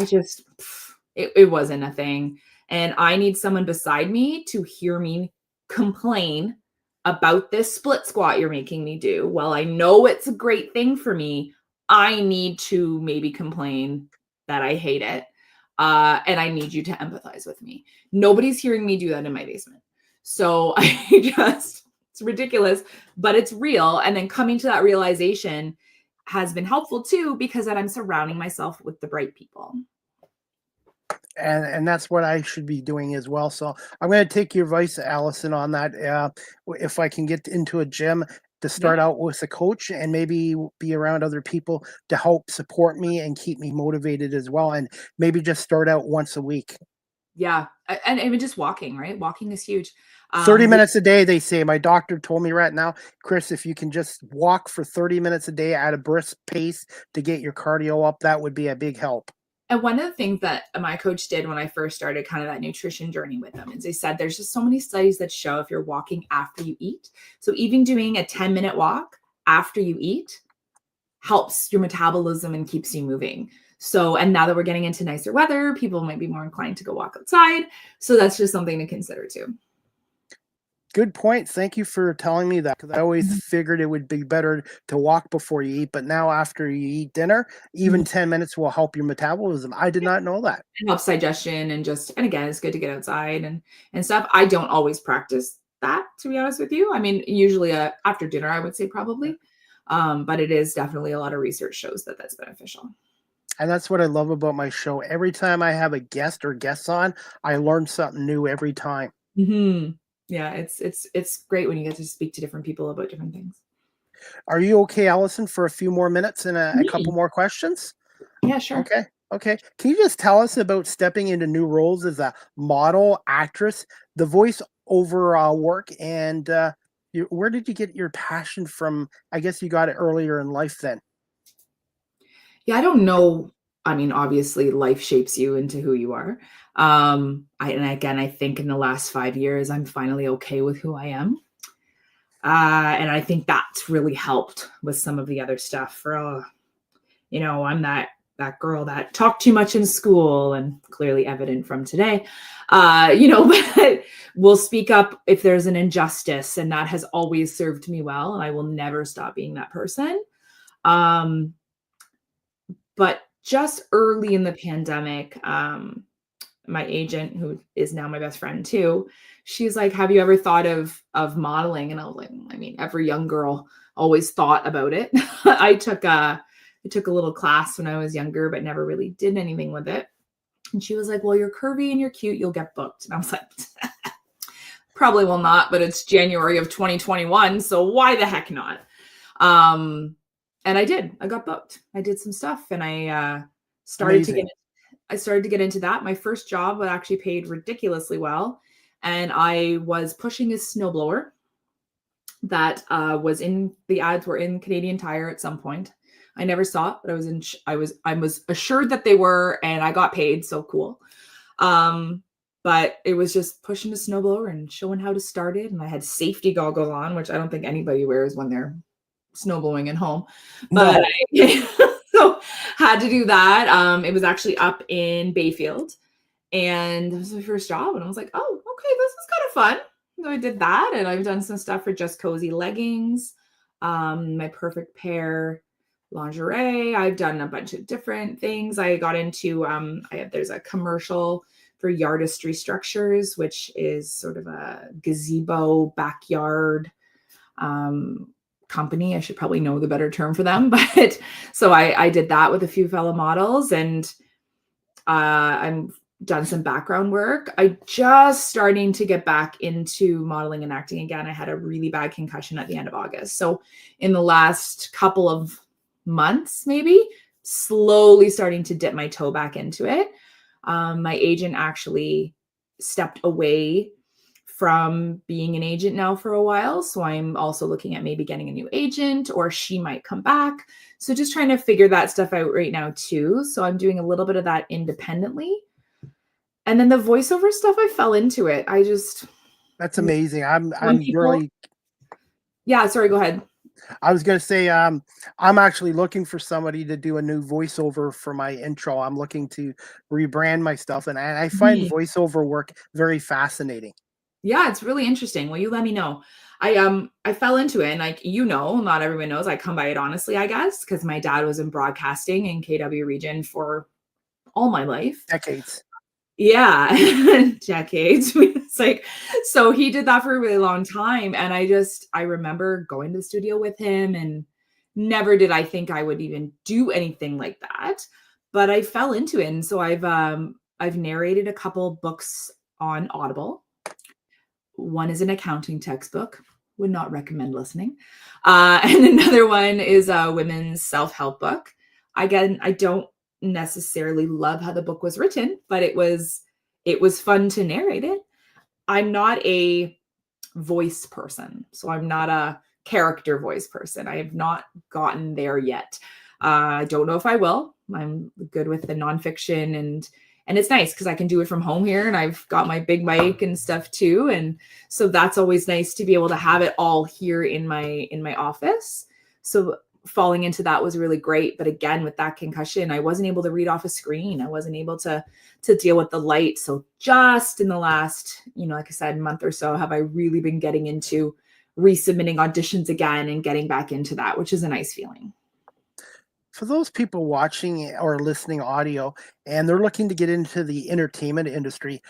it wasn't a thing. And I need someone beside me to hear me complain about this split squat you're making me do. Well, I know it's a great thing for me. I need to maybe complain that I hate it. And I need you to empathize with me. Nobody's hearing me do that in my basement. So it's ridiculous, but it's real. And then coming to that realization has been helpful too, because then I'm surrounding myself with the bright people. And that's what I should be doing as well. So I'm going to take your advice, Allison, on that. If I can get into a gym to start out with a coach and maybe be around other people to help support me and keep me motivated as well. And maybe just start out once a week. Yeah. And even just walking, right? Walking is huge. 30 minutes a day, they say. My doctor told me right now, Chris, if you can just walk for 30 minutes a day at a brisk pace to get your cardio up, that would be a big help. And one of the things that my coach did when I first started kind of that nutrition journey with them is they said there's just so many studies that show if you're walking after you eat. So even doing a 10-minute walk after you eat helps your metabolism and keeps you moving. So, and now that we're getting into nicer weather, people might be more inclined to go walk outside. So that's just something to consider too. Good point. Thank you for telling me that, because I always figured it would be better to walk before you eat. But now after you eat dinner, even 10 minutes will help your metabolism. I did not know that. It helps digestion and again, it's good to get outside and stuff. I don't always practice that, to be honest with you. I mean, usually after dinner, I would say probably. But it is definitely, a lot of research shows that that's beneficial. And that's what I love about my show. Every time I have a guest or guests on, I learn something new every time. Yeah, it's great when you get to speak to different people about different things. Are you okay, Allison, for a few more minutes and a couple more questions? Yeah, sure. Okay. Can you just tell us about stepping into new roles as a model, actress, the voice-over work, and where did you get your passion from? I guess you got it earlier in life then. Yeah, I don't know. I mean, obviously life shapes you into who you are. I think in the last 5 years, I'm finally okay with who I am. And I think that's really helped with some of the other stuff for, I'm that girl that talked too much in school, and clearly evident from today, but will speak up if there's an injustice, and that has always served me well, and I will never stop being that person. But just early in the pandemic, my agent, who is now my best friend too, she's like, "Have you ever thought of modeling?" And I was like, I mean, every young girl always thought about it. I took a little class when I was younger, but never really did anything with it. And she was like, "Well, you're curvy and you're cute, you'll get booked." And I was like, "Probably will not, but it's January of 2021, so why the heck not?" And I did. I got booked. I did some stuff, and I started to Amazing. get into that. My first job was actually paid ridiculously well, and I was pushing a snowblower that was in the ads were in Canadian Tire at some point. I never saw it, but I was assured that they were, and I got paid, so cool. But it was just pushing a snowblower and showing how to start it, and I had safety goggles on, which I don't think anybody wears when they're snowblowing at home. But No. so had to do that. It was actually up in Bayfield, and it was my first job, and I was like, "Oh, okay, this is kind of fun." So I did that, and I've done some stuff for Just Cozy leggings, My Perfect Pair lingerie. I've done a bunch of different things. I got into there's a commercial for Yardistry Structures, which is sort of a gazebo backyard company. I should probably know the better term for them, but so I did that with a few fellow models, and I'm done some background work. I just starting to get back into modeling and acting again. I had a really bad concussion at the end of August. So in the last couple of months, maybe slowly starting to dip my toe back into it. My agent actually stepped away from being an agent now for a while. So I'm also looking at maybe getting a new agent, or she might come back. So just trying to figure that stuff out right now too. So I'm doing a little bit of that independently. And then the voiceover stuff, I fell into it. That's amazing. I'm people, really yeah, sorry, go ahead. I was gonna say I'm actually looking for somebody to do a new voiceover for my intro. I'm looking to rebrand my stuff, and I find Mhm. voiceover work very fascinating. Yeah, it's really interesting. Well, you let me know. I fell into it, and like, not everyone knows, I come by it honestly, I guess, because my dad was in broadcasting in KW region for all my life. Decades. Yeah, decades. It's like, so he did that for a really long time. And I remember going to the studio with him, and never did I think I would even do anything like that. But I fell into it. And so I've narrated a couple books on Audible. One is an accounting textbook. Would not recommend listening. And another one is a women's self-help book. Again, I don't necessarily love how the book was written, but it was fun to narrate it. I'm not a voice person, so I'm not a character voice person. I have not gotten there yet. I don't know if I will. I'm good with the nonfiction, and it's nice because I can do it from home here, and I've got my big mic and stuff too, and so that's always nice to be able to have it all here in my office. So falling into that was really great. But again, with that concussion, I wasn't able to read off a screen. I wasn't able to deal with the light. So just in the last, like I said, month or so, have I really been getting into resubmitting auditions again and getting back into that, which is a nice feeling. For those people watching or listening audio and they're looking to get into the entertainment industry,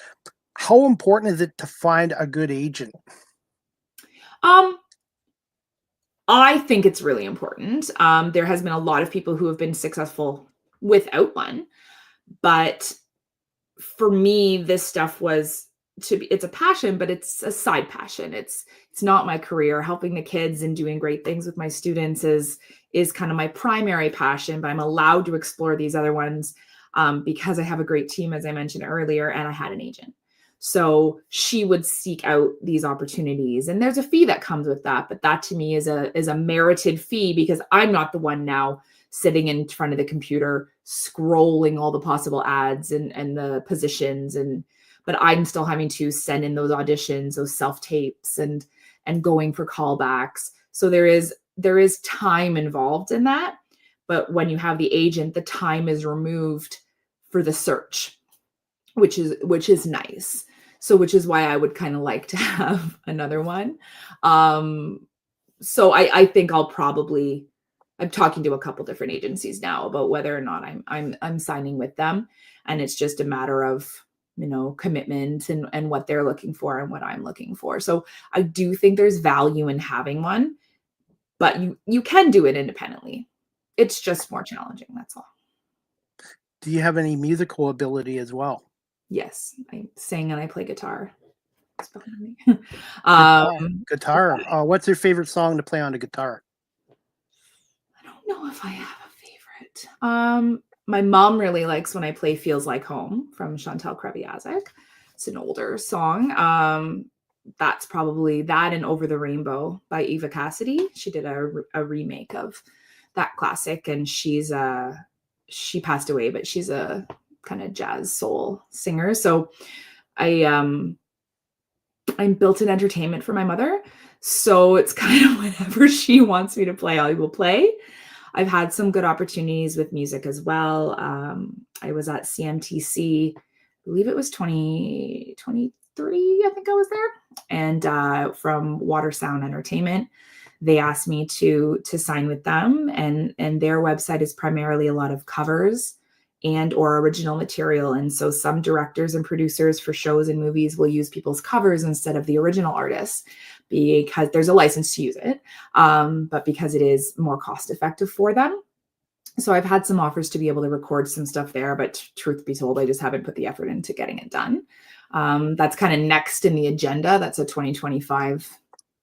how important is it to find a good agent? I think it's really important. There has been a lot of people who have been successful without one, but for me, this stuff it's a passion, but it's a side passion. It's not my career. Helping the kids and doing great things with my students is kind of my primary passion, but I'm allowed to explore these other ones because I have a great team, as I mentioned earlier, and I had an agent. So she would seek out these opportunities, and there's a fee that comes with that. But that to me is a merited fee, because I'm not the one now sitting in front of the computer, scrolling all the possible ads and the positions, but I'm still having to send in those auditions, those self-tapes, and going for callbacks. So there is time involved in that. But when you have the agent, the time is removed for the search, which is nice. So which is why I would kind of like to have another one. So I think I'm talking to a couple different agencies now about whether or not I'm signing with them. And it's just a matter of, commitment and what they're looking for and what I'm looking for. So I do think there's value in having one, but you can do it independently. It's just more challenging. That's all. Do you have any musical ability as well? Yes, I sing and I play guitar. Guitar. What's your favorite song to play on the guitar? I don't know if I have a favorite. My mom really likes when I play Feels Like Home from Chantal Kreviazuk. It's an older song. That's probably that, and Over the Rainbow by Eva Cassidy. She did a remake of that classic, and she passed away, but she's a kind of jazz soul singer. So I'm built in entertainment for my mother. So it's kind of whenever she wants me to play, I will play. I've had some good opportunities with music as well. I was at CMTC, I believe it was 2023, I think I was there. And from Water Sound Entertainment, they asked me to sign with them. And their website is primarily a lot of covers and or original material. And so some directors and producers for shows and movies will use people's covers instead of the original artists, because there's a license to use it, but because it is more cost effective for them. So I've had some offers to be able to record some stuff there, but truth be told, I just haven't put the effort into getting it done. That's kind of next in the agenda. That's a 2025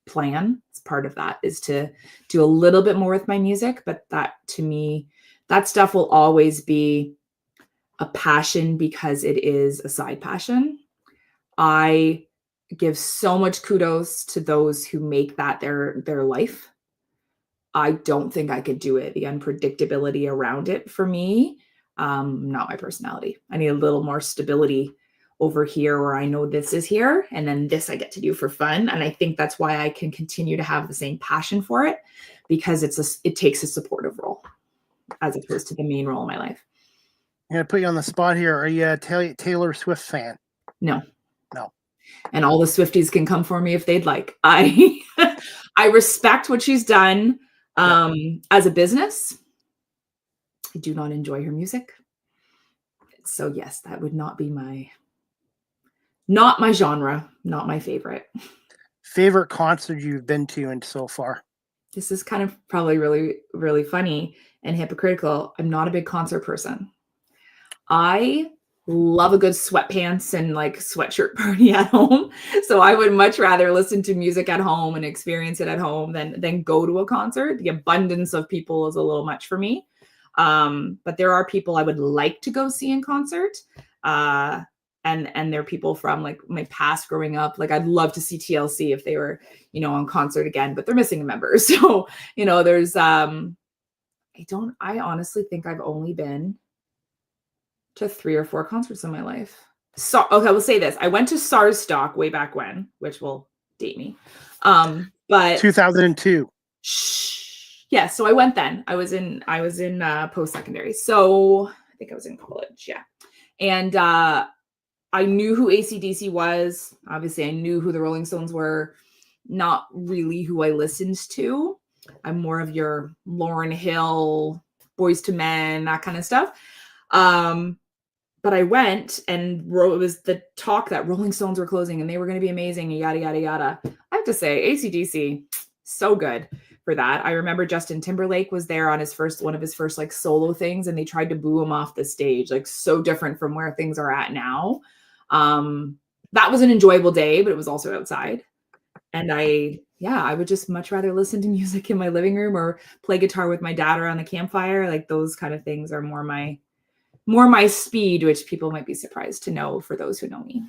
plan. It's part of that is to do a little bit more with my music, but that to me, that stuff will always be a passion because it is a side passion. I give so much kudos to those who make that their life. I don't think I could do it. The unpredictability around it for me, not my personality. I need a little more stability over here where I know this is here and then this I get to do for fun. And I think that's why I can continue to have the same passion for it, because it takes a supportive role as opposed to the main role in my life. I'm going to put you on the spot here. Are you a Taylor Swift fan? No. No. And all the Swifties can come for me if they'd like. I respect what she's done as a business. I do not enjoy her music. So yes, that would not be not my genre, not my favorite. Favorite concert you've been to and so far? This is kind of probably really, really funny and hypocritical. I'm not a big concert person. I love a good sweatpants and like sweatshirt party at home. So I would much rather listen to music at home and experience it at home than go to a concert. The abundance of people is a little much for me. But there are people I would like to go see in concert. And they're people from like my past growing up. Like I'd love to see TLC if they were, on concert again, but they're missing a member. So, there's, I honestly think I've only been to 3 or 4 concerts in my life. So, okay, we'll say this. I went to SARS Stock way back when, which will date me. But 2002. Yeah, so I went then. I was in post-secondary. So I think I was in college, yeah. And I knew who AC/DC was. Obviously, I knew who the Rolling Stones were. Not really who I listened to. I'm more of your Lauryn Hill, Boyz II Men, that kind of stuff. But I went and it was the talk that Rolling Stones were closing and they were going to be amazing, yada, yada, yada. I have to say, AC/DC, so good for that. I remember Justin Timberlake was there on one of his first like solo things, and they tried to boo him off the stage, like so different from where things are at now. That was an enjoyable day, but it was also outside. And I would just much rather listen to music in my living room or play guitar with my dad around the campfire. Like those kind of things are more my speed, which people might be surprised to know for those who know me.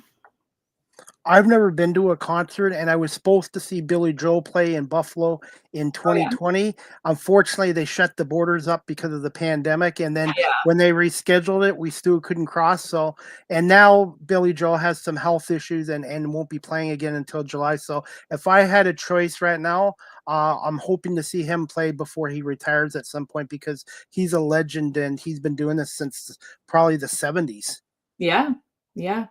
I've never been to a concert, and I was supposed to see Billy Joel play in Buffalo in Oh yeah. 2020. Unfortunately, they shut the borders up because of the pandemic, and then Yeah. when they rescheduled it, we still couldn't cross. So, and now Billy Joel has some health issues and won't be playing again until July. So, if I had a choice right now, I'm hoping to see him play before he retires at some point because he's a legend and he's been doing this since probably the 70s. Yeah. Yeah.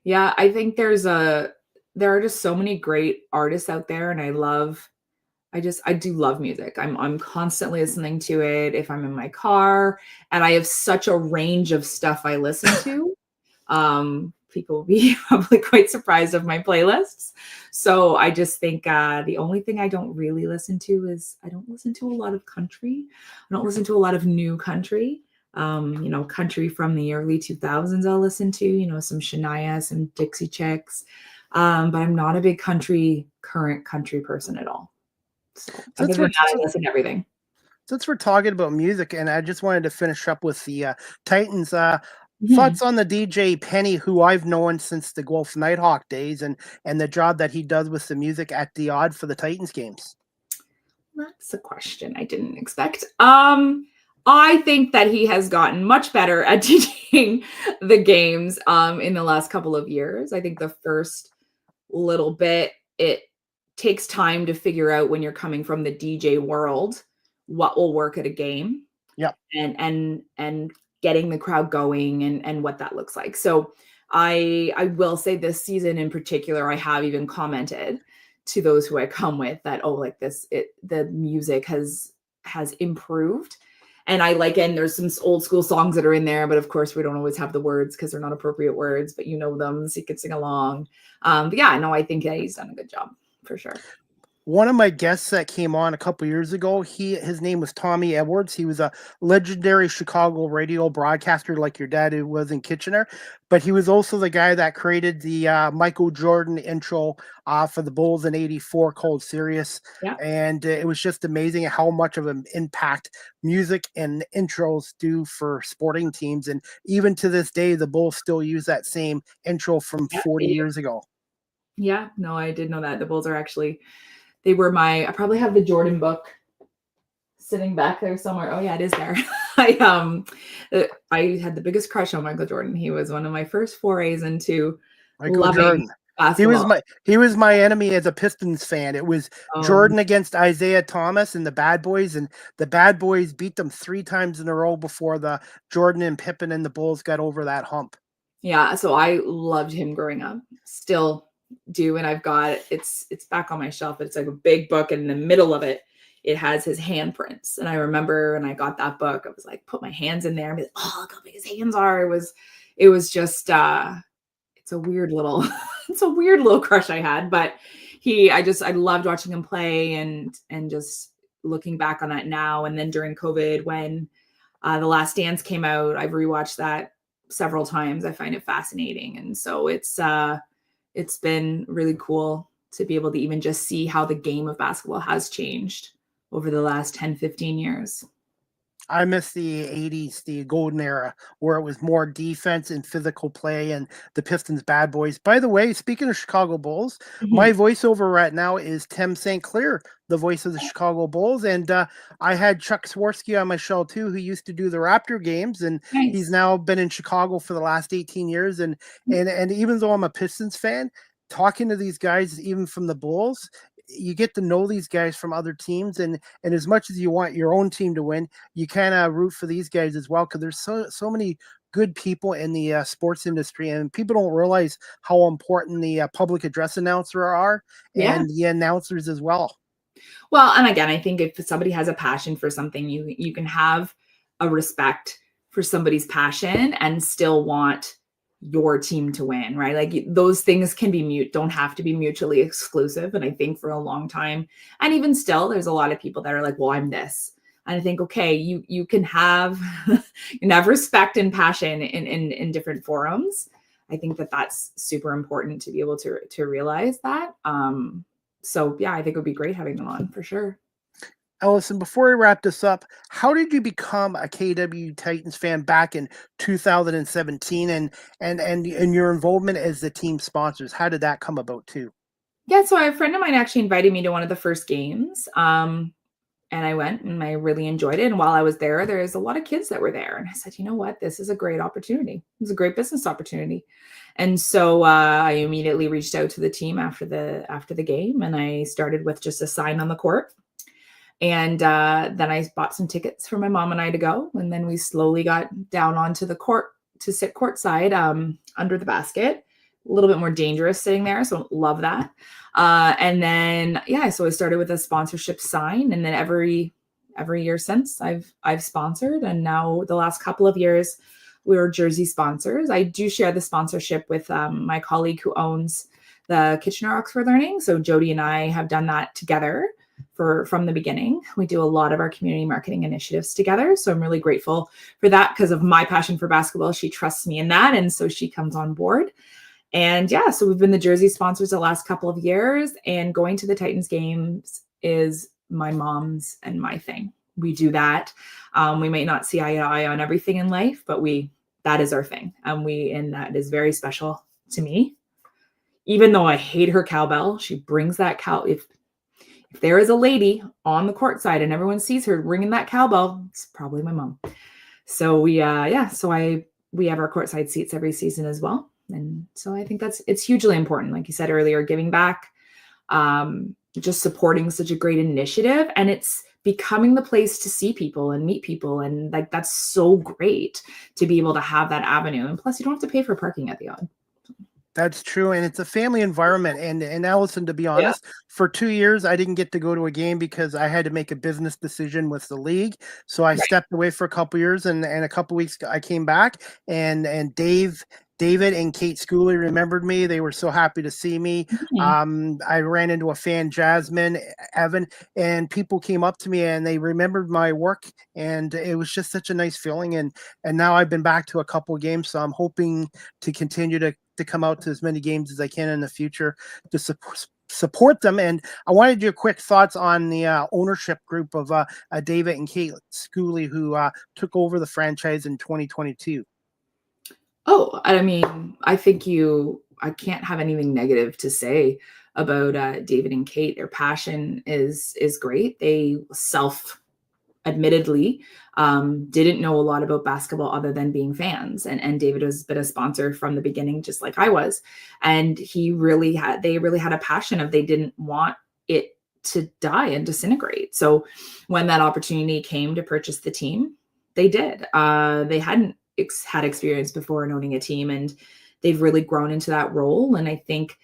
Yeah. I think there are just so many great artists out there, and I do love music. I'm constantly listening to it if I'm in my car, and I have such a range of stuff I listen to. People will be probably quite surprised of my playlists. So I just think the only thing I don't really listen to is I don't listen to a lot of country. I don't listen to a lot of new country. Country from the early 2000s I'll listen to, some Shania, some Dixie Chicks. But I'm not a big current country person at all. So other Since than we're that, I listen to everything. since we're talking about music, and I just wanted to finish up with the Titans. Mhm. Thoughts on the DJ Penny, who I've known since the Guelph Nighthawk days, and the job that he does with the music at the odd for the Titans games. That's a question I didn't expect. I think that he has gotten much better at teaching the games in the last couple of years. I think the first little bit, it takes time to figure out when you're coming from the DJ world what will work at a game Yep. and getting the crowd going and what that looks like. So I will say this season in particular, I have even commented to those who I come with that, oh, like the music has improved. And I like, and there's some old school songs that are in there, but of course we don't always have the words because they're not appropriate words, but you know them, so you can sing along. But yeah, no, I think he's done a good job for sure. One of my guests that came on a couple years ago, his name was Tommy Edwards. He was a legendary Chicago radio broadcaster, like your dad who was in Kitchener. But he was also the guy that created the Michael Jordan intro for the Bulls in '84 called "Sirius." Yeah. And it was just amazing how much of an impact music and intros do for sporting teams. And even to this day, the Bulls still use that same intro from Yeah, 40 years ago. yeah, no, I did know that. The Bulls are actually, I probably have the Jordan book sitting back there somewhere. Oh yeah, it is there. I had the biggest crush on Michael Jordan. He was one of my first forays into Michael loving Jordan. basketball. He was my enemy as a Pistons fan. It was Um, Jordan against Isaiah Thomas and the Bad Boys, and the Bad Boys beat them 3 times in a row before the Jordan and Pippen and the Bulls got over that hump. yeah, so I loved him growing up. Still do, and I've got it's back on my shelf. It's like a big book, and in the middle of it, it has his handprints. And I remember when I got that book, I was like, put my hands in there and be like, oh, look how big his hands are. It was just it's a weird little it's a weird little crush I had, but I loved watching him play and just looking back on that now. And then during COVID, when The Last Dance came out, I've rewatched that several times. I find it fascinating. And so it's been really cool to be able to even just see how the game of basketball has changed over the last 10, 15 years. I miss the '80s, the golden era, where it was more defense and physical play, and the Pistons bad boys. By the way, speaking of Chicago Bulls, Mhm. my voiceover right now is Tim St. Clair, the voice of the Chicago Bulls, and I had Chuck Swirsky on my show too, who used to do the Raptor games, and he's Nice. now been in Chicago for the last 18 years. And even though I'm a Pistons fan, talking to these guys, even from the Bulls, you get to know these guys from other teams, and as much as you want your own team to win, you kind of root for these guys as well because there's so many good people in the sports industry, and people don't realize how important the public address announcer are Yeah. and the announcers as well. Well, and again, I think if somebody has a passion for something, you can have a respect for somebody's passion and still want your team to win, right? Like those things can be don't have to be mutually exclusive. And I think for a long time, and even still, there's a lot of people that are like, well, I'm this. And I think, okay, you can have you can have respect and passion in different forums. I think that's super important to be able to realize that. So yeah, I think it would be great having them on for sure. Allison, before we wrap this up, how did you become a KW Titans fan back in 2017, and your involvement as the team sponsors? How did that come about too? Yeah, so a friend of mine actually invited me to one of the first games. And I went and I really enjoyed it. And while I was there, there's a lot of kids that were there. And I said, you know what? This is a great opportunity. It's a great business opportunity. And so I immediately reached out to the team after the game, and I started with just a sign on the court. And then I bought some tickets for my mom and I to go. And then we slowly got down onto the court to sit courtside under the basket. A little bit more dangerous sitting there. So love that. And then, yeah, so I started with a sponsorship sign, and then every year since I've sponsored. And now the last couple of years we were jersey sponsors. I do share the sponsorship with my colleague who owns the Kitchener Oxford Learning. So Jody and I have done that together from the beginning. We do a lot of our community marketing initiatives together. So I'm really grateful for that because of my passion for basketball. She trusts me in that. And so she comes on board. And yeah, so we've been the jersey sponsors the last couple of years, and going to the Titans games is my mom's and my thing. We do that. We may not see eye to eye on everything in life, but that is our thing. And that is very special to me. Even though I hate her cowbell, she brings that cow. If there is a lady on the court side and everyone sees her ringing that cowbell, it's probably my mom. So we have our courtside seats every season as well. And so I think it's hugely important. Like you said earlier, giving back, just supporting such a great initiative, and it's becoming the place to see people and meet people. And like, that's so great to be able to have that avenue. And plus you don't have to pay for parking at the odd. That's true. And it's a family environment. And Allison, to be honest, for 2 years, I didn't get to go to a game because I had to make a business decision with the league. So I stepped away for a couple years, and a couple weeks I came back, and David and Kate Schooley remembered me. They were so happy to see me. Mm-hmm. I ran into a fan, Jasmine, Evan, and people came up to me and they remembered my work. And it was just such a nice feeling. And now I've been back to a couple of games. So I'm hoping to continue to come out to as many games as I can in the future to support them. And I wanted your quick thoughts on the ownership group of David and Kate Schooley, who took over the franchise in 2022. Oh, I mean, I can't have anything negative to say about David and Kate. Their passion is great. They self-admittedly didn't know a lot about basketball other than being fans. And David has been a sponsor from the beginning, just like I was. And they really had a passion of, they didn't want it to die and disintegrate. So when that opportunity came to purchase the team, they did. They hadn't had experience before in owning a team, and they've really grown into that role. And I think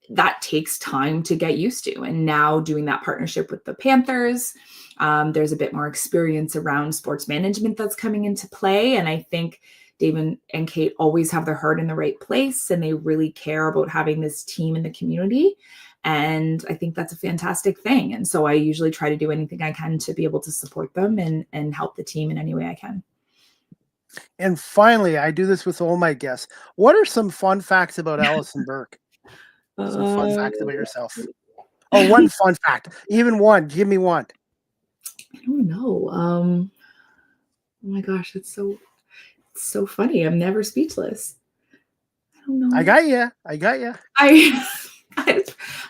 that takes time to get used to. And now doing that partnership with the Panthers, there's a bit more experience around sports management that's coming into play. And I think David and Kate always have their heart in the right place, and they really care about having this team in the community. And I think that's a fantastic thing. And so I usually try to do anything I can to be able to support them and help the team in any way I can. And finally, I do this with all my guests. What are some fun facts about Allison Bourke? Some fun facts about yourself. Oh, one fun fact. Even one. Give me one. I don't know. Oh my gosh, it's so funny. I'm never speechless. I don't know. I got you.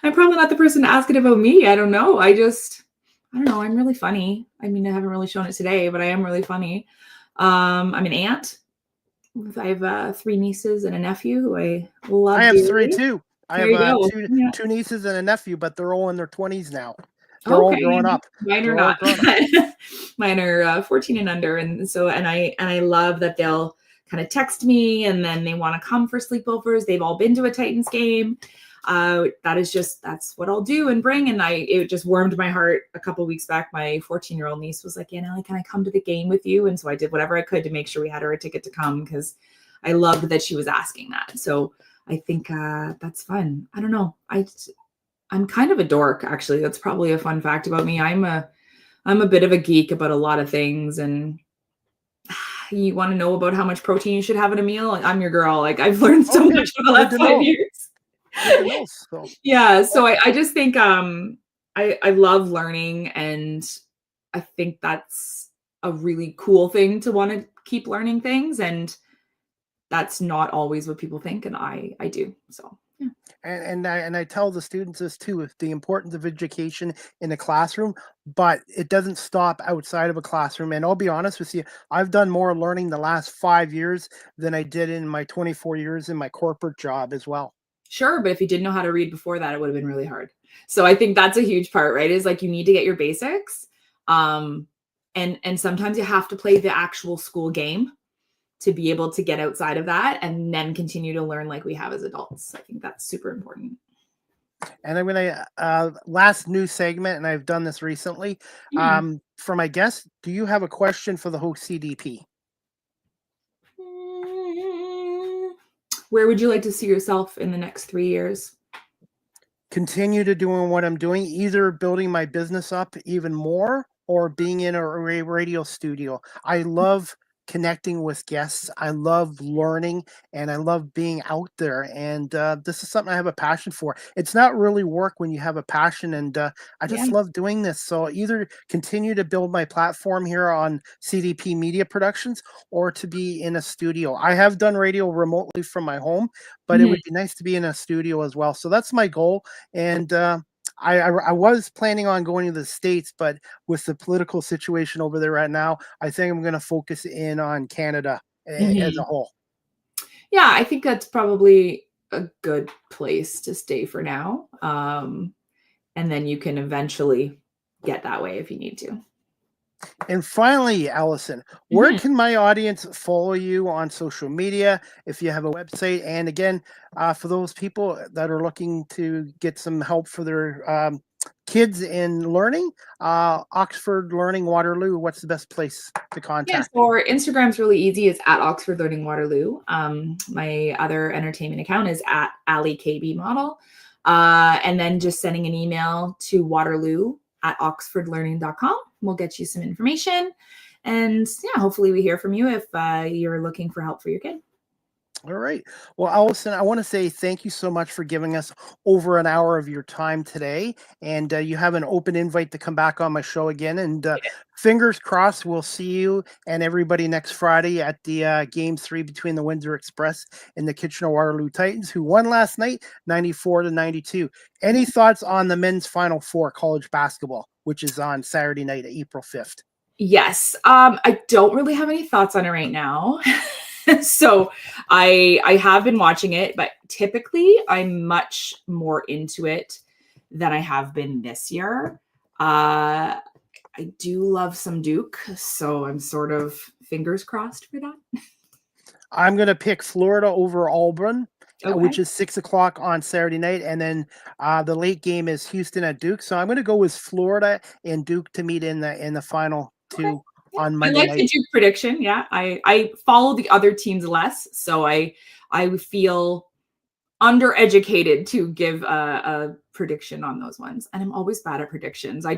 I'm probably not the person asking about me. I don't know. I don't know. I'm really funny. I mean, I haven't really shown it today, but I am really funny. I'm an aunt. I have 3 nieces and a nephew who I love. I have dearly. 3 too. I have two nieces and a nephew, but they're all in their 20s now. They're all grown up. Mine are not. Mine are 14 and under, and I love that they'll kind of text me, and then they want to come for sleepovers. They've all been to a Titans game. That's what I'll do and bring. And it just warmed my heart a couple of weeks back. My 14-year-old niece was like, Allie, can I come to the game with you? And so I did whatever I could to make sure we had her a ticket to come, because I loved that she was asking that. So I think that's fun. I don't know. I'm kind of a dork, actually. That's probably a fun fact about me. I'm a bit of a geek about a lot of things. And you want to know about how much protein you should have in a meal? I'm your girl. Like, I've learned so much in the last 5 years. Yeah, so I just think I love learning, and I think that's a really cool thing to want to keep learning things. And that's not always what people think. And I do. So yeah. And I tell the students this too, is the importance of education in the classroom, but it doesn't stop outside of a classroom. And I'll be honest with you, I've done more learning the last 5 years than I did in my 24 years in my corporate job as well. Sure, but if you didn't know how to read before that, it would have been really hard. So I think that's a huge part, right? Is like you need to get your basics. And sometimes you have to play the actual school game to be able to get outside of that and then continue to learn like we have as adults. I think that's super important. And I'm gonna last new segment, and I've done this recently. For my guest, do you have a question for the host CDP? Where would you like to see yourself in the next 3 years? Continue to doing what I'm doing, either building my business up even more or being in a radio studio. I love connecting with guests. I love learning, and I love being out there. And this is something I have a passion for. It's not really work when you have a passion, and I just Yeah. love doing this. So either continue to build my platform here on CDP Media Productions, or to be in a studio. I have done radio remotely from my home, but it Mhm. would be nice to be in a studio as well. So that's my goal. And I was planning on going to the States, but with the political situation over there right now, I think I'm going to focus in on Canada as a Mhm. whole. Yeah, I think that's probably a good place to stay for now. And then you can eventually get that way if you need to. And finally, Allison, where Mhm. can my audience follow you on social media if you have a website? And again, for those people that are looking to get some help for their kids in learning, Oxford Learning Waterloo, what's the best place to Yeah, contact so you? our Instagram's really easy. It's at Oxford Learning Waterloo. My other entertainment account is at Allie KB Model. And then just sending an email to Waterloo at oxfordlearning.com. We'll get you some information. And yeah, hopefully we hear from you if you're looking for help for your kid. All right. Well, Allison, I want to say thank you so much for giving us over an hour of your time today. And you have an open invite to come back on my show again. And fingers crossed, we'll see you and everybody next Friday at the Game 3 between the Windsor Express and the Kitchener Waterloo Titans, who won last night, 94-92. Any thoughts on the men's Final Four college basketball, which is on Saturday night, April 5th? Yes. I don't really have any thoughts on it right now. So I have been watching it, but typically I'm much more into it than I have been this year. I do love some Duke, so I'm sort of fingers crossed for that. I'm going to pick Florida over Auburn, which Okay. is 6 o'clock on Saturday night. And then the late game is Houston at Duke. So I'm going to go with Florida and Duke to meet in the final Okay. two Yeah. on I Monday like the night. Duke prediction. Yeah. I follow the other teams less, so I feel undereducated to give a prediction on those ones. And I'm always bad at predictions. I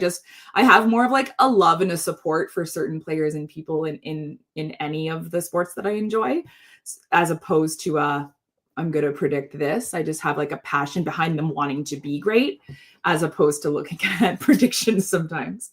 have more of like a love and a support for certain players and people in any of the sports that I enjoy, as opposed to I'm going to predict this. I just have like a passion behind them wanting to be great, as opposed to looking at predictions sometimes.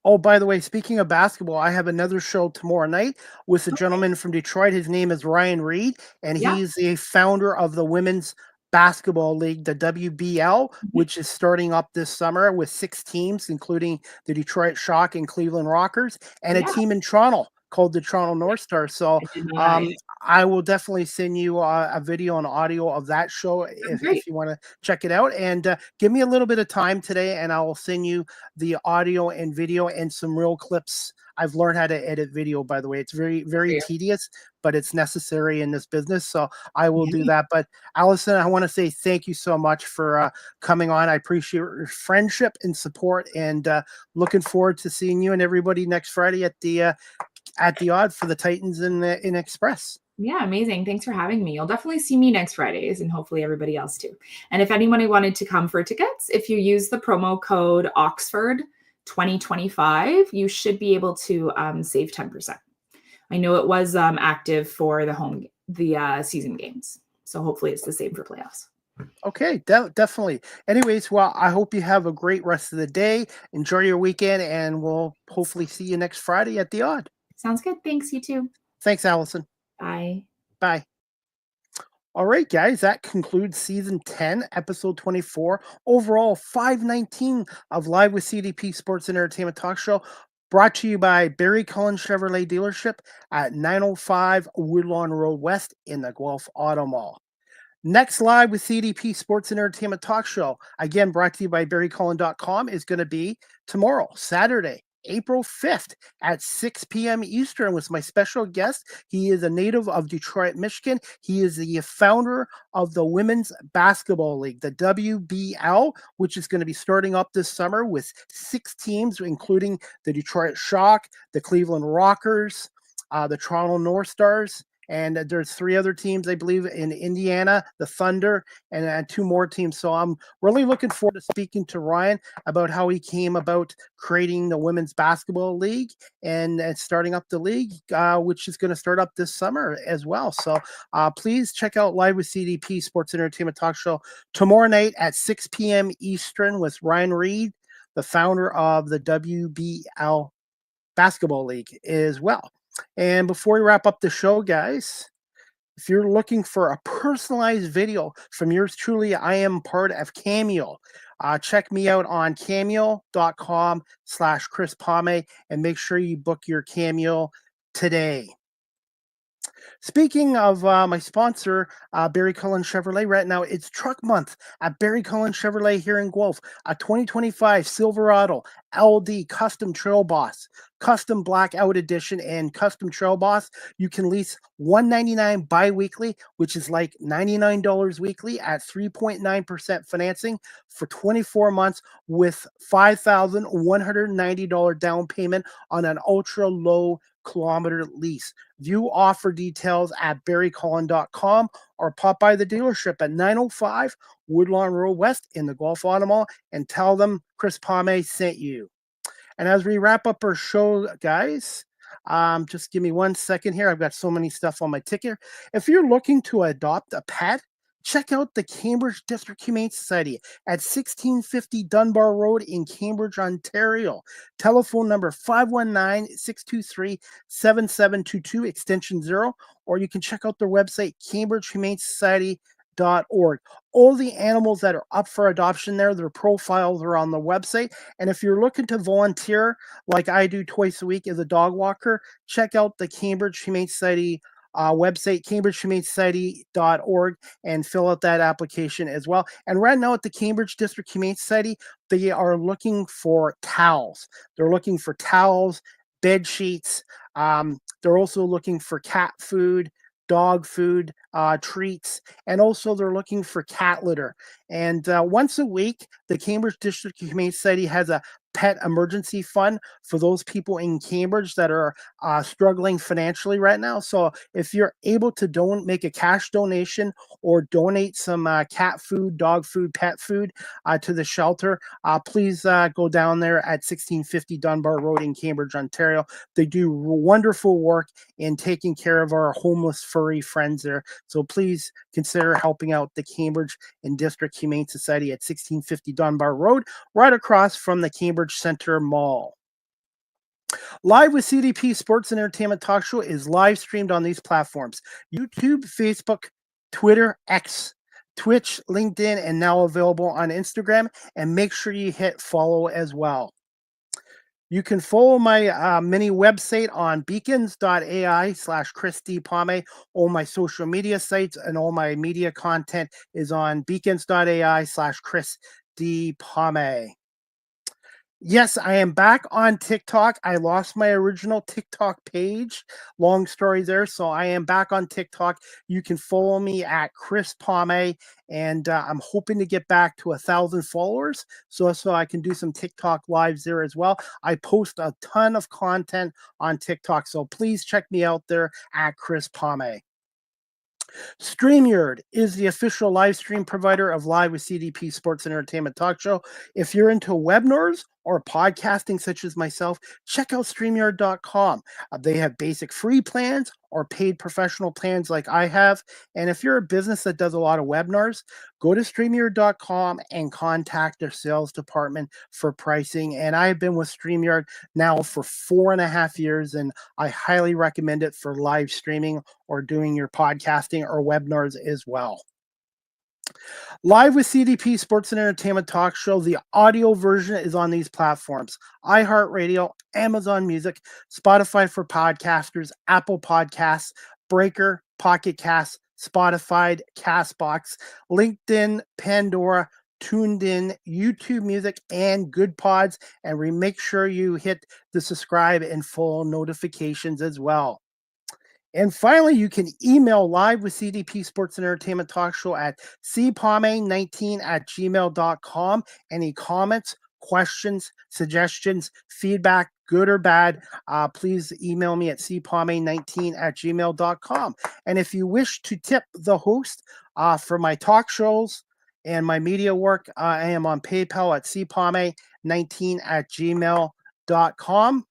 Oh, by the way, speaking of basketball, I have another show tomorrow night with a Okay. gentleman from Detroit. His name is Ryan Reed, and Yeah. he's a founder of the Women's Basketball League, the WBL, Mhm. which is starting up this summer with 6 teams, including the Detroit Shock and Cleveland Rockers, and a Yeah. team in Toronto called the Toronto North Stars. So I did know that. um, I will definitely send you a video and audio of that show Great. if you want to check it out. And give me a little bit of time today, and I will send you the audio and video and some real clips. I've learned how to edit video, by the way. It's very, For very you. tedious, but it's necessary in this business. So I will do Yeah. that. But Allison, I want to say thank you so much for coming on. I appreciate your friendship and support, and looking forward to seeing you and everybody next Friday at the odd for the Titans in Express. Yeah, amazing. Thanks for having me. You'll definitely see me next Fridays and hopefully everybody else too. And if anyone wanted to come for tickets, if you use the promo code Oxford 2025, you should be able to save 10%. I know it was active for the season games. So hopefully it's the same for playoffs. Okay, definitely. Anyways, well, I hope you have a great rest of the day. Enjoy your weekend, and we'll hopefully see you next Friday at the Odd. Sounds good. Thanks, you too. Thanks, Allison. Bye. Bye. All right, guys, that concludes season 10, episode 24. Overall, 519 of Live with CDP Sports and Entertainment Talk Show, brought to you by Barry Cullen Chevrolet Dealership at 905 Woodlawn Road West in the Guelph Auto Mall. Next Live with CDP Sports and Entertainment Talk Show, again brought to you by BarryCullen.com, is going to be tomorrow, Saturday, April 5th at 6 p.m. Eastern with my special guest. He is a native of Detroit, Michigan. He is the founder of the Women's Basketball League, the WBL, which is going to be starting up this summer with 6 teams, including the Detroit Shock, the Cleveland Rockers, the Toronto North Stars, and there's 3 other teams, I believe, in Indiana, the Thunder, and 2 more teams. So I'm really looking forward to speaking to Ryan about how he came about creating the Women's Basketball League and starting up the league, which is going to start up this summer as well. So please check out Live with CDP Sports Entertainment Talk Show tomorrow night at 6 p.m. Eastern with Ryan Reed, the founder of the WBL Basketball League as well. And before we wrap up the show, guys, if you're looking for a personalized video from yours truly, I am part of Cameo. Check me out on cameo.com/Chris Pame and make sure you book your Cameo today. Speaking of my sponsor, Barry Cullen Chevrolet, right now it's Truck Month at Barry Cullen Chevrolet here in Guelph. A 2025 Silverado LD Custom Trail Boss, Custom Blackout Edition, and Custom Trail Boss. You can lease $199 bi-weekly, which is like $99 weekly at 3.9% financing for 24 months with $5,190 down payment on an ultra low kilometer lease. View offer details at barrycullen.com or pop by the dealership at 905 Woodlawn Road West in the Guelph Auto Mall and tell them Chris Pame sent you. And as we wrap up our show, guys, just give me 1 second here. I've got so many stuff on my ticket. If you're looking to adopt a pet, check out the Cambridge District Humane Society at 1650 Dunbar Road in Cambridge, Ontario. Telephone number 519-623-7722, extension 0, or you can check out their website, cambridgehumanesociety.org. All the animals that are up for adoption there, their profiles are on the website. And if you're looking to volunteer, like I do twice a week as a dog walker, check out the Cambridge Humane Society website, cambridgehumanesociety.org, and fill out that application as well. And right now at the Cambridge District Humane Society, they are looking for towels. They're looking for towels, bed sheets. They're also looking for cat food, dog food, treats, and also they're looking for cat litter. And once a week, the Cambridge District Humane Society has a pet emergency fund for those people in Cambridge that are struggling financially right now. So if you're able to make a cash donation or donate some cat food, dog food, pet food to the shelter, please go down there at 1650 Dunbar Road in Cambridge, Ontario. They do wonderful work in taking care of our homeless furry friends there. So please consider helping out the Cambridge and District Humane Society at 1650 Dunbar Road, right across from the Cambridge Center Mall. Live with CDP Sports and Entertainment Talk Show is live streamed on these platforms: YouTube, Facebook, Twitter, X, Twitch, LinkedIn, and now available on Instagram. And make sure you hit follow as well. You can follow my mini website on beacons.ai/Chris D. Pame. All my social media sites and all my media content is on beacons.ai/Chris D. Pame. Yes, I am back on TikTok. I lost my original TikTok page. Long story there. So I am back on TikTok. You can follow me at Chris Pame, and I'm hoping to get back to 1,000 followers so I can do some TikTok lives there as well. I post a ton of content on TikTok, so please check me out there at Chris Pame. StreamYard is the official live stream provider of Live with CDP Sports and Entertainment Talk Show. If you're into webinars or podcasting such as myself, check out StreamYard.com. They have basic free plans or paid professional plans like I have. And if you're a business that does a lot of webinars, go to StreamYard.com and contact their sales department for pricing. And I've been with StreamYard now for 4.5 years, and I highly recommend it for live streaming or doing your podcasting or webinars as well. Live with CDP Sports and Entertainment Talk Show. The audio version is on these platforms: iHeartRadio, Amazon Music, Spotify for podcasters, Apple Podcasts, Breaker, Pocket Casts, Spotify, Castbox, LinkedIn, Pandora, Tuned In, YouTube Music, and Good Pods. And make sure you hit the subscribe and full notifications as well. And finally, you can email Live with CDP Sports and Entertainment Talk Show at cpame19@gmail.com. Any comments, questions, suggestions, feedback, good or bad, please email me at cpame19@gmail.com. And if you wish to tip the host for my talk shows and my media work, I am on PayPal at cpame19@gmail.com.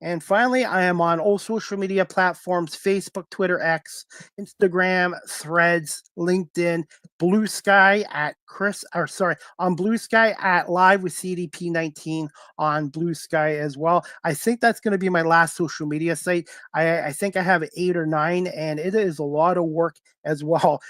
And finally, I am on all social media platforms: Facebook, Twitter, X, Instagram, Threads, LinkedIn, Blue Sky on Blue Sky at Live with CDP19 on Blue Sky as well. I think that's going to be my last social media site. I think I have 8 or 9, and it is a lot of work as well,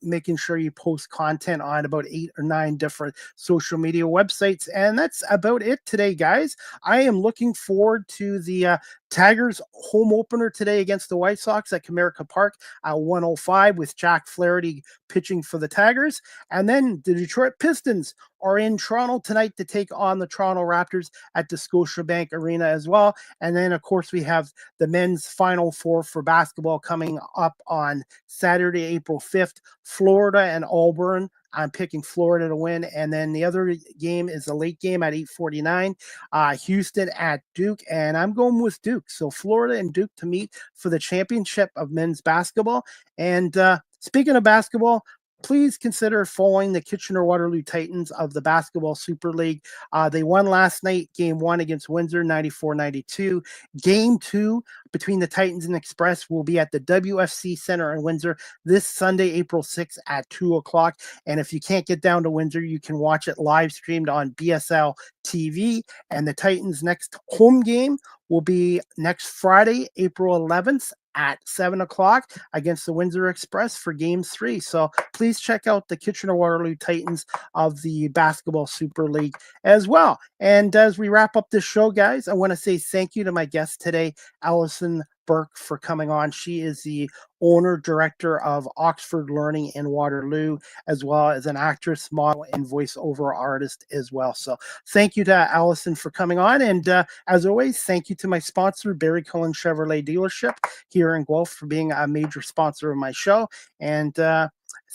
making sure you post content on about 8 or 9 different social media websites. And that's about it today, guys. I am looking forward to the Tigers home opener today against the White Sox at Comerica Park at 1:05 with Jack Flaherty pitching for the Tigers. And then the Detroit Pistons are in Toronto tonight to take on the Toronto Raptors at the Scotiabank Arena as well. And then, of course, we have the men's Final Four for basketball coming up on Saturday, April 5th, Florida and Auburn. I'm picking Florida to win. And then the other game is a late game at 8:49, Houston at Duke. And I'm going with Duke. So Florida and Duke to meet for the championship of men's basketball. And speaking of basketball, please consider following the Kitchener-Waterloo Titans of the Basketball Super League. They won last night, Game 1 against Windsor, 94-92. Game 2 between the Titans and Express will be at the WFC Center in Windsor this Sunday, April 6th at 2 o'clock. And if you can't get down to Windsor, you can watch it live streamed on BSL TV. And the Titans' next home game will be next Friday, April 11th at 7 o'clock against the Windsor Express for Game 3. So please check out the Kitchener-Waterloo Titans of the Basketball Super League as well. And as we wrap up this show, guys, I want to say thank you to my guest today, Allison Bourke, for coming on. She is the owner director of Oxford Learning in Waterloo, as well as an actress, model, and voiceover artist as well. So thank you to Allison for coming on. And as always, thank you to my sponsor, Barry Cullen Chevrolet Dealership here in Guelph, for being a major sponsor of my show. And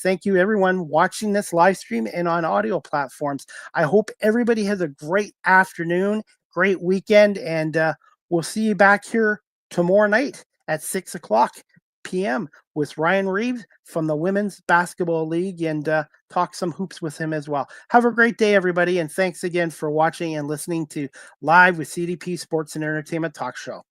thank you, everyone watching this live stream and on audio platforms. I hope everybody has a great afternoon, great weekend, and we'll see you back here tomorrow night at 6 o'clock p.m. with Ryan Reeves from the Women's Basketball League, and talk some hoops with him as well. Have a great day, everybody, and thanks again for watching and listening to Live with CDP Sports and Entertainment Talk Show.